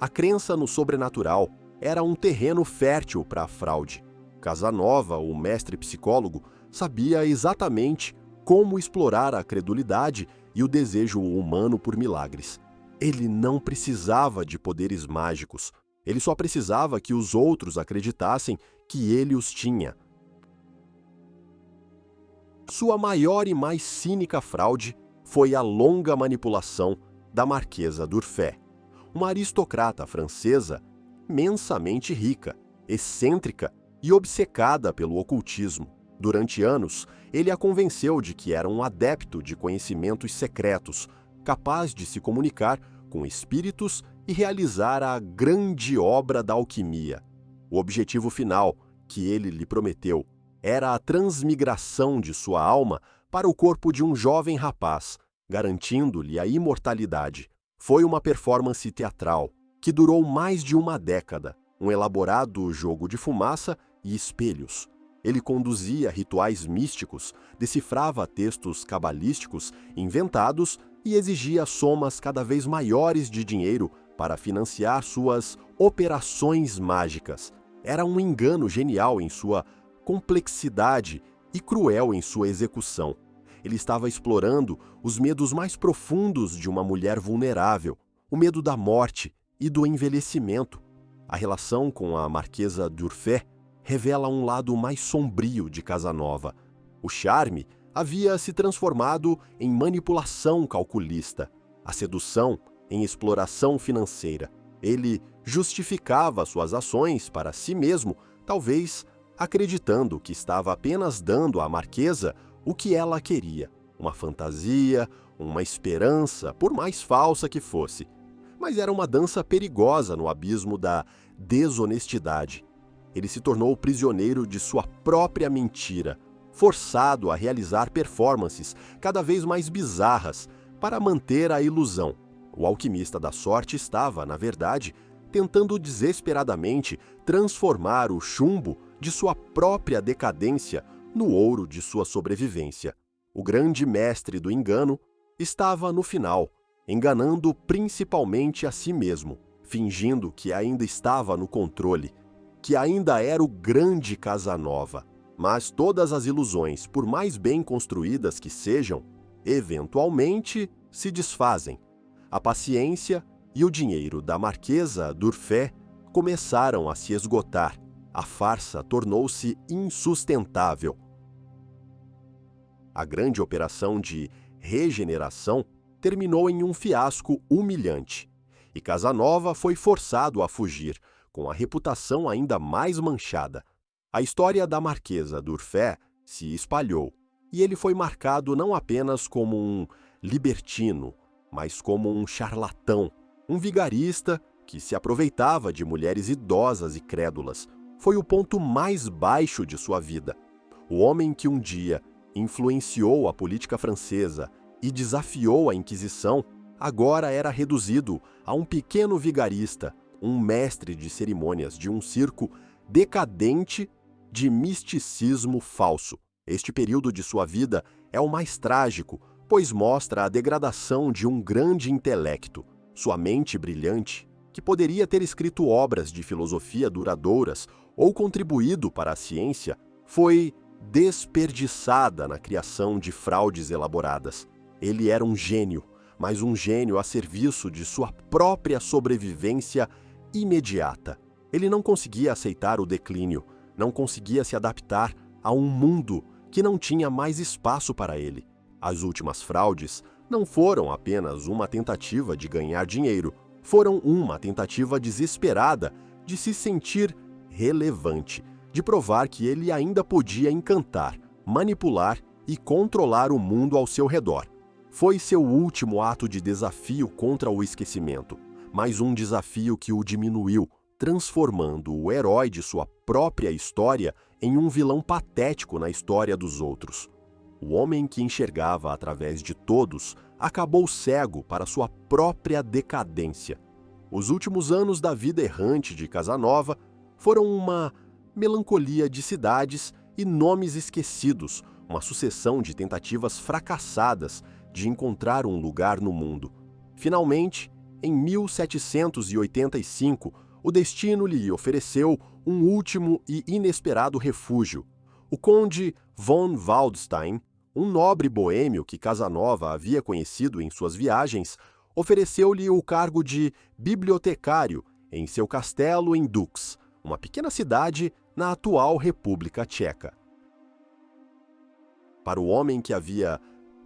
a crença no sobrenatural era um terreno fértil para a fraude. Casanova, o mestre psicólogo, sabia exatamente como explorar a credulidade e o desejo humano por milagres. Ele não precisava de poderes mágicos. Ele só precisava que os outros acreditassem que ele os tinha. Sua maior e mais cínica fraude foi a longa manipulação da Marquesa d'Urfé, uma aristocrata francesa imensamente rica, excêntrica e obcecada pelo ocultismo. Durante anos, ele a convenceu de que era um adepto de conhecimentos secretos, capaz de se comunicar com espíritos e realizar a grande obra da alquimia. O objetivo final que ele lhe prometeu era a transmigração de sua alma para o corpo de um jovem rapaz, garantindo-lhe a imortalidade. Foi uma performance teatral que durou mais de uma década, um elaborado jogo de fumaça e espelhos. Ele conduzia rituais místicos, decifrava textos cabalísticos inventados e exigia somas cada vez maiores de dinheiro para financiar suas operações mágicas. Era um engano genial em sua complexidade e cruel em sua execução. Ele estava explorando os medos mais profundos de uma mulher vulnerável, o medo da morte e do envelhecimento. A relação com a Marquesa d'Urfé revela um lado mais sombrio de Casanova. O charme havia se transformado em manipulação calculista, a sedução em exploração financeira. Ele justificava suas ações para si mesmo, talvez acreditando que estava apenas dando à Marquesa o que ela queria, uma fantasia, uma esperança, por mais falsa que fosse. Mas era uma dança perigosa no abismo da desonestidade. Ele se tornou prisioneiro de sua própria mentira, forçado a realizar performances cada vez mais bizarras para manter a ilusão. O alquimista da sorte estava, na verdade, tentando desesperadamente transformar o chumbo de sua própria decadência no ouro de sua sobrevivência. O grande mestre do engano estava no final, enganando principalmente a si mesmo, fingindo que ainda estava no controle, que ainda era o grande Casanova. Mas todas as ilusões, por mais bem construídas que sejam, eventualmente se desfazem. A paciência e o dinheiro da Marquesa d'Urfé começaram a se esgotar. A farsa tornou-se insustentável. A grande operação de regeneração terminou em um fiasco humilhante, e Casanova foi forçado a fugir, com a reputação ainda mais manchada. A história da Marquesa d'Urfé se espalhou, e ele foi marcado não apenas como um libertino, mas como um charlatão, um vigarista que se aproveitava de mulheres idosas e crédulas. Foi o ponto mais baixo de sua vida. O homem que um dia influenciou a política francesa e desafiou a Inquisição, agora era reduzido a um pequeno vigarista, um mestre de cerimônias de um circo decadente de misticismo falso. Este período de sua vida é o mais trágico, pois mostra a degradação de um grande intelecto. Sua mente brilhante, que poderia ter escrito obras de filosofia duradouras ou contribuído para a ciência, foi desperdiçada na criação de fraudes elaboradas. Ele era um gênio, mas um gênio a serviço de sua própria sobrevivência imediata. Ele não conseguia aceitar o declínio, não conseguia se adaptar a um mundo que não tinha mais espaço para ele. As últimas fraudes não foram apenas uma tentativa de ganhar dinheiro, foram uma tentativa desesperada de se sentir relevante, de provar que ele ainda podia encantar, manipular e controlar o mundo ao seu redor. Foi seu último ato de desafio contra o esquecimento, mas um desafio que o diminuiu, transformando o herói de sua própria história em um vilão patético na história dos outros. O homem que enxergava através de todos acabou cego para sua própria decadência. Os últimos anos da vida errante de Casanova foram uma melancolia de cidades e nomes esquecidos, uma sucessão de tentativas fracassadas de encontrar um lugar no mundo. Finalmente, em 1785, o destino lhe ofereceu um último e inesperado refúgio. O conde von Waldstein, um nobre boêmio que Casanova havia conhecido em suas viagens, ofereceu-lhe o cargo de bibliotecário em seu castelo em Dux, uma pequena cidade na atual República Tcheca. Para o homem que havia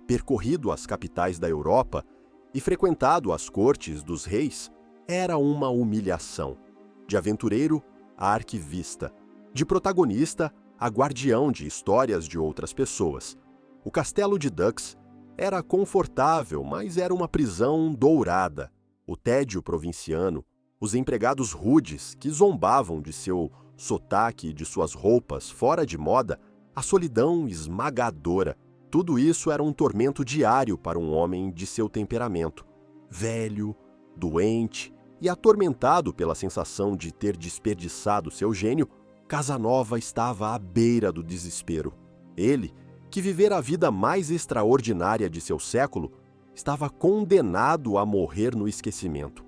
percorrido as capitais da Europa e frequentado as cortes dos reis, era uma humilhação. De aventureiro a arquivista, de protagonista a guardião de histórias de outras pessoas. O castelo de Dux era confortável, mas era uma prisão dourada. O tédio provinciano, os empregados rudes que zombavam de seu sotaque e de suas roupas fora de moda, a solidão esmagadora. Tudo isso era um tormento diário para um homem de seu temperamento. Velho, doente e atormentado pela sensação de ter desperdiçado seu gênio, Casanova estava à beira do desespero. Ele, que vivera a vida mais extraordinária de seu século, estava condenado a morrer no esquecimento.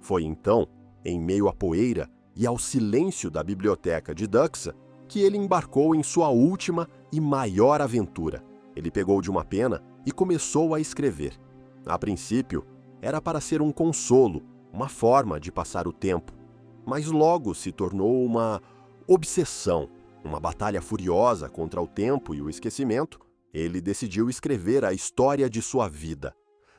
Foi então, em meio à poeira e ao silêncio da biblioteca de Duxa, que ele embarcou em sua última e maior aventura. Ele pegou de uma pena e começou a escrever. A princípio, era para ser um consolo, uma forma de passar o tempo, mas logo se tornou uma obsessão, uma batalha furiosa contra o tempo e o esquecimento. Ele decidiu escrever a história de sua vida.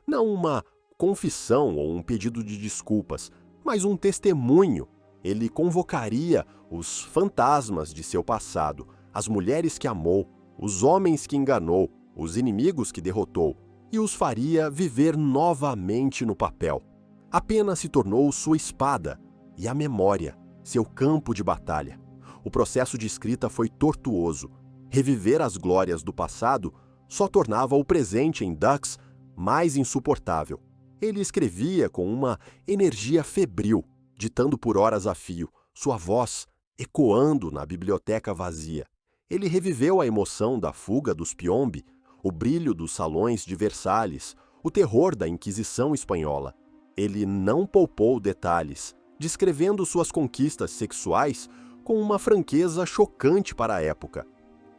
Não uma confissão ou um pedido de desculpas, mas um testemunho. Ele convocaria os fantasmas de seu passado, as mulheres que amou, os homens que enganou, os inimigos que derrotou, e os faria viver novamente no papel. A pena se tornou sua espada e a memória, seu campo de batalha. O processo de escrita foi tortuoso. Reviver as glórias do passado só tornava o presente em Dux mais insuportável. Ele escrevia com uma energia febril, ditando por horas a fio, sua voz ecoando na biblioteca vazia. Ele reviveu a emoção da fuga dos Piombi, o brilho dos salões de Versalhes, o terror da Inquisição espanhola. Ele não poupou detalhes, descrevendo suas conquistas sexuais com uma franqueza chocante para a época,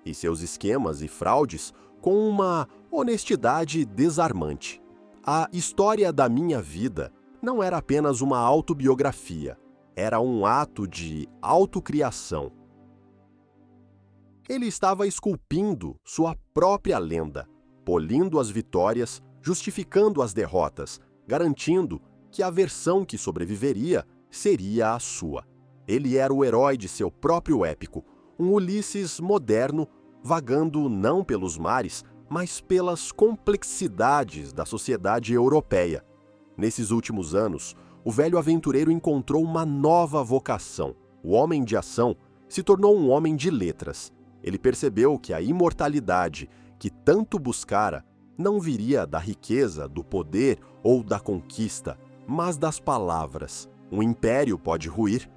e seus esquemas e fraudes com uma honestidade desarmante. A história da minha vida não era apenas uma autobiografia, era um ato de autocriação. Ele estava esculpindo sua própria lenda, polindo as vitórias, justificando as derrotas, garantindo que a versão que sobreviveria seria a sua. Ele era o herói de seu próprio épico, um Ulisses moderno, vagando não pelos mares, mas pelas complexidades da sociedade europeia. Nesses últimos anos, o velho aventureiro encontrou uma nova vocação. O homem de ação se tornou um homem de letras. Ele percebeu que a imortalidade que tanto buscara não viria da riqueza, do poder ou da conquista, mas das palavras. Um império pode ruir,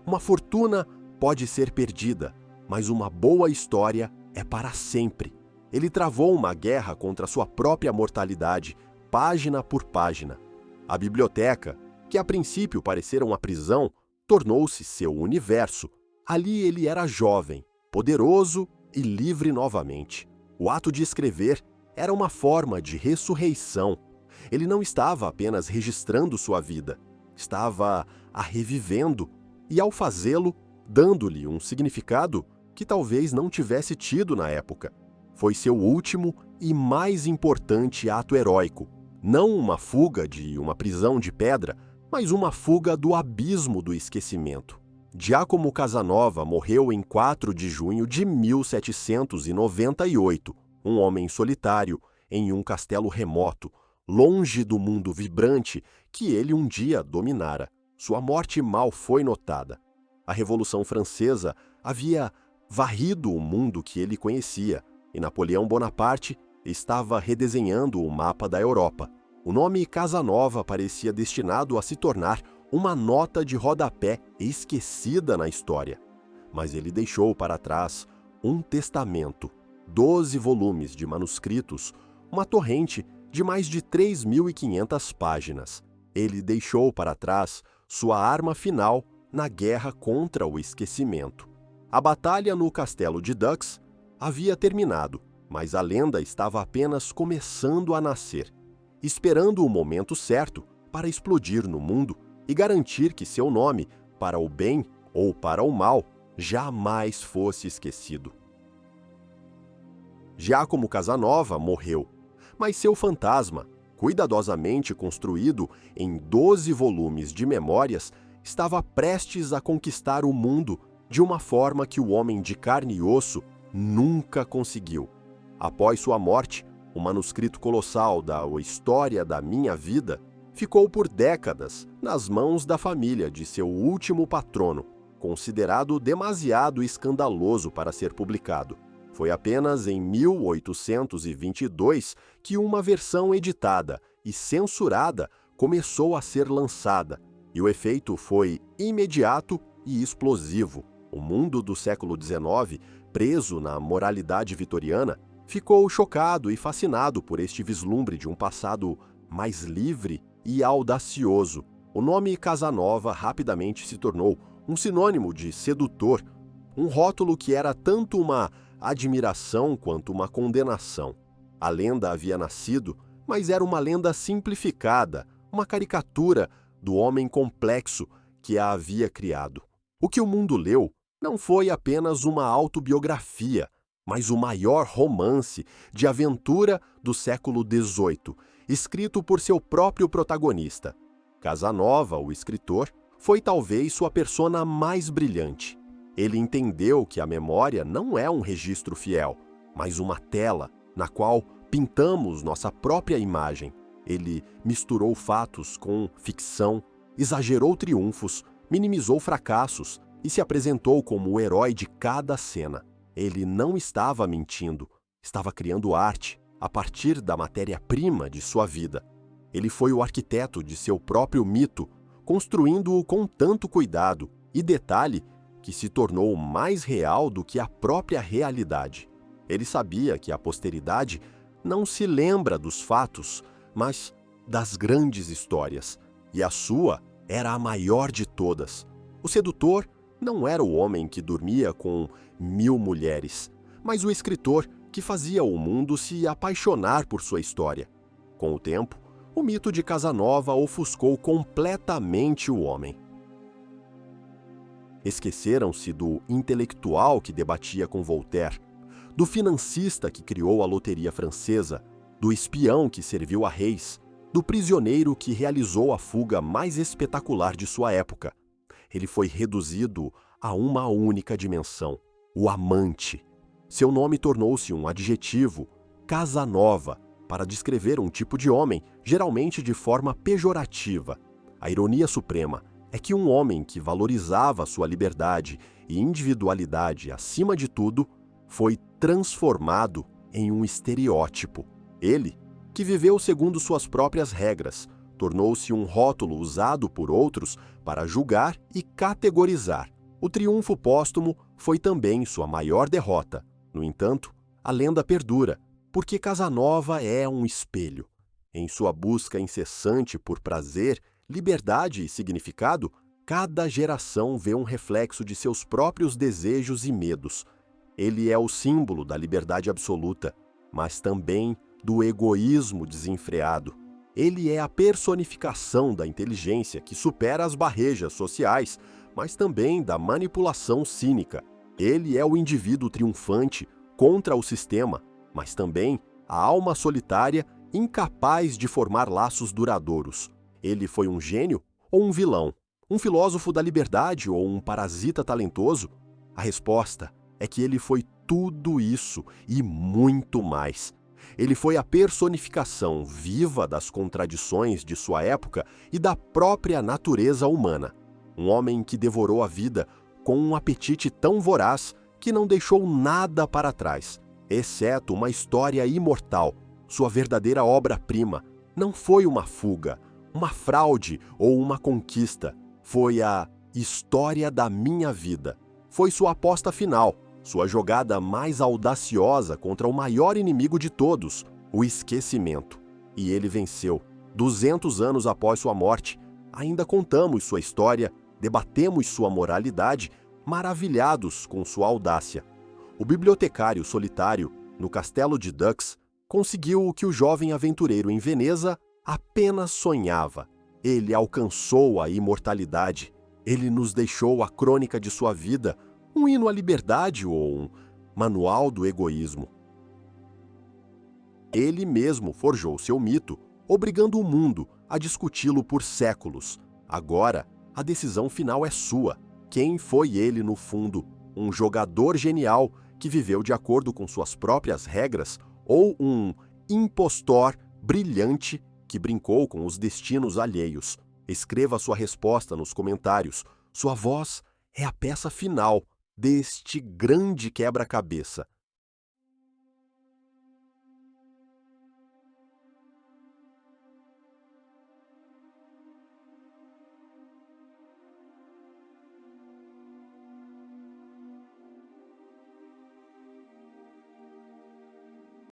uma fortuna pode ser perdida, mas uma boa história é para sempre. Ele travou uma guerra contra sua própria mortalidade, página por página. A biblioteca, que a princípio parecera uma prisão, tornou-se seu universo. Ali ele era jovem, poderoso e livre novamente. O ato de escrever era uma forma de ressurreição. Ele não estava apenas registrando sua vida, estava a revivendo e, ao fazê-lo, dando-lhe um significado que talvez não tivesse tido na época. Foi seu último e mais importante ato heróico. Não uma fuga de uma prisão de pedra, mas uma fuga do abismo do esquecimento. Giacomo Casanova morreu em 4 de junho de 1798, um homem solitário em um castelo remoto, longe do mundo vibrante que ele um dia dominara. Sua morte mal foi notada. A Revolução Francesa havia varrido o mundo que ele conhecia, e Napoleão Bonaparte estava redesenhando o mapa da Europa. O nome Casanova parecia destinado a se tornar uma nota de rodapé esquecida na história. Mas ele deixou para trás um testamento, 12 volumes de manuscritos, uma torrente de mais de 3.500 páginas. Ele deixou para trás sua arma final na guerra contra o esquecimento. A batalha no castelo de Dux havia terminado, mas a lenda estava apenas começando a nascer, esperando o momento certo para explodir no mundo e garantir que seu nome, para o bem ou para o mal, jamais fosse esquecido. Giacomo Casanova morreu, mas seu fantasma, cuidadosamente construído em 12 volumes de memórias, estava prestes a conquistar o mundo de uma forma que o homem de carne e osso nunca conseguiu. Após sua morte, o manuscrito colossal da História da Minha Vida ficou por décadas nas mãos da família de seu último patrono, considerado demasiado escandaloso para ser publicado. Foi apenas em 1822 que uma versão editada e censurada começou a ser lançada, e o efeito foi imediato e explosivo. O mundo do século XIX, preso na moralidade vitoriana, ficou chocado e fascinado por este vislumbre de um passado mais livre e audacioso. O nome Casanova rapidamente se tornou um sinônimo de sedutor, um rótulo que era tanto uma admiração quanto uma condenação. A lenda havia nascido, mas era uma lenda simplificada, uma caricatura do homem complexo que a havia criado. O que o mundo leu não foi apenas uma autobiografia, mas o maior romance de aventura do século XVIII, escrito por seu próprio protagonista. Casanova, o escritor, foi talvez sua persona mais brilhante. Ele entendeu que a memória não é um registro fiel, mas uma tela na qual pintamos nossa própria imagem. Ele misturou fatos com ficção, exagerou triunfos, minimizou fracassos e se apresentou como o herói de cada cena. Ele não estava mentindo, estava criando arte a partir da matéria-prima de sua vida. Ele foi o arquiteto de seu próprio mito, construindo-o com tanto cuidado e detalhe que se tornou mais real do que a própria realidade. Ele sabia que a posteridade não se lembra dos fatos, mas das grandes histórias, e a sua era a maior de todas. O sedutor não era o homem que dormia com 1000 mulheres, mas o escritor que fazia o mundo se apaixonar por sua história. Com o tempo, o mito de Casanova ofuscou completamente o homem. Esqueceram-se do intelectual que debatia com Voltaire, do financista que criou a loteria francesa, do espião que serviu a reis, do prisioneiro que realizou a fuga mais espetacular de sua época. Ele foi reduzido a uma única dimensão: o amante. Seu nome tornou-se um adjetivo, Casanova, para descrever um tipo de homem, geralmente de forma pejorativa. A ironia suprema é que um homem que valorizava sua liberdade e individualidade acima de tudo foi transformado em um estereótipo. Ele, que viveu segundo suas próprias regras, tornou-se um rótulo usado por outros para julgar e categorizar. O triunfo póstumo foi também sua maior derrota. No entanto, a lenda perdura, porque Casanova é um espelho. Em sua busca incessante por prazer, liberdade e significado, cada geração vê um reflexo de seus próprios desejos e medos. Ele é o símbolo da liberdade absoluta, mas também do egoísmo desenfreado. Ele é a personificação da inteligência que supera as barreiras sociais, mas também da manipulação cínica. Ele é o indivíduo triunfante contra o sistema, mas também a alma solitária incapaz de formar laços duradouros. Ele foi um gênio ou um vilão? Um filósofo da liberdade ou um parasita talentoso? A resposta é que ele foi tudo isso e muito mais. Ele foi a personificação viva das contradições de sua época e da própria natureza humana. Um homem que devorou a vida com um apetite tão voraz que não deixou nada para trás, exceto uma história imortal. Sua verdadeira obra-prima não foi uma fuga, uma fraude ou uma conquista. Foi a história da minha vida. Foi sua aposta final, sua jogada mais audaciosa contra o maior inimigo de todos, o esquecimento. E ele venceu. 200 anos após sua morte, ainda contamos sua história, debatemos sua moralidade, maravilhados com sua audácia. O bibliotecário solitário, no castelo de Dux, conseguiu o que o jovem aventureiro em Veneza apenas sonhava. Ele alcançou a imortalidade. Ele nos deixou a crônica de sua vida, um hino à liberdade ou um manual do egoísmo. Ele mesmo forjou seu mito, obrigando o mundo a discuti-lo por séculos. Agora, a decisão final é sua. Quem foi ele no fundo? Um jogador genial que viveu de acordo com suas próprias regras ou um impostor brilhante que brincou com os destinos alheios? Escreva sua resposta nos comentários. Sua voz é a peça final deste grande quebra-cabeça.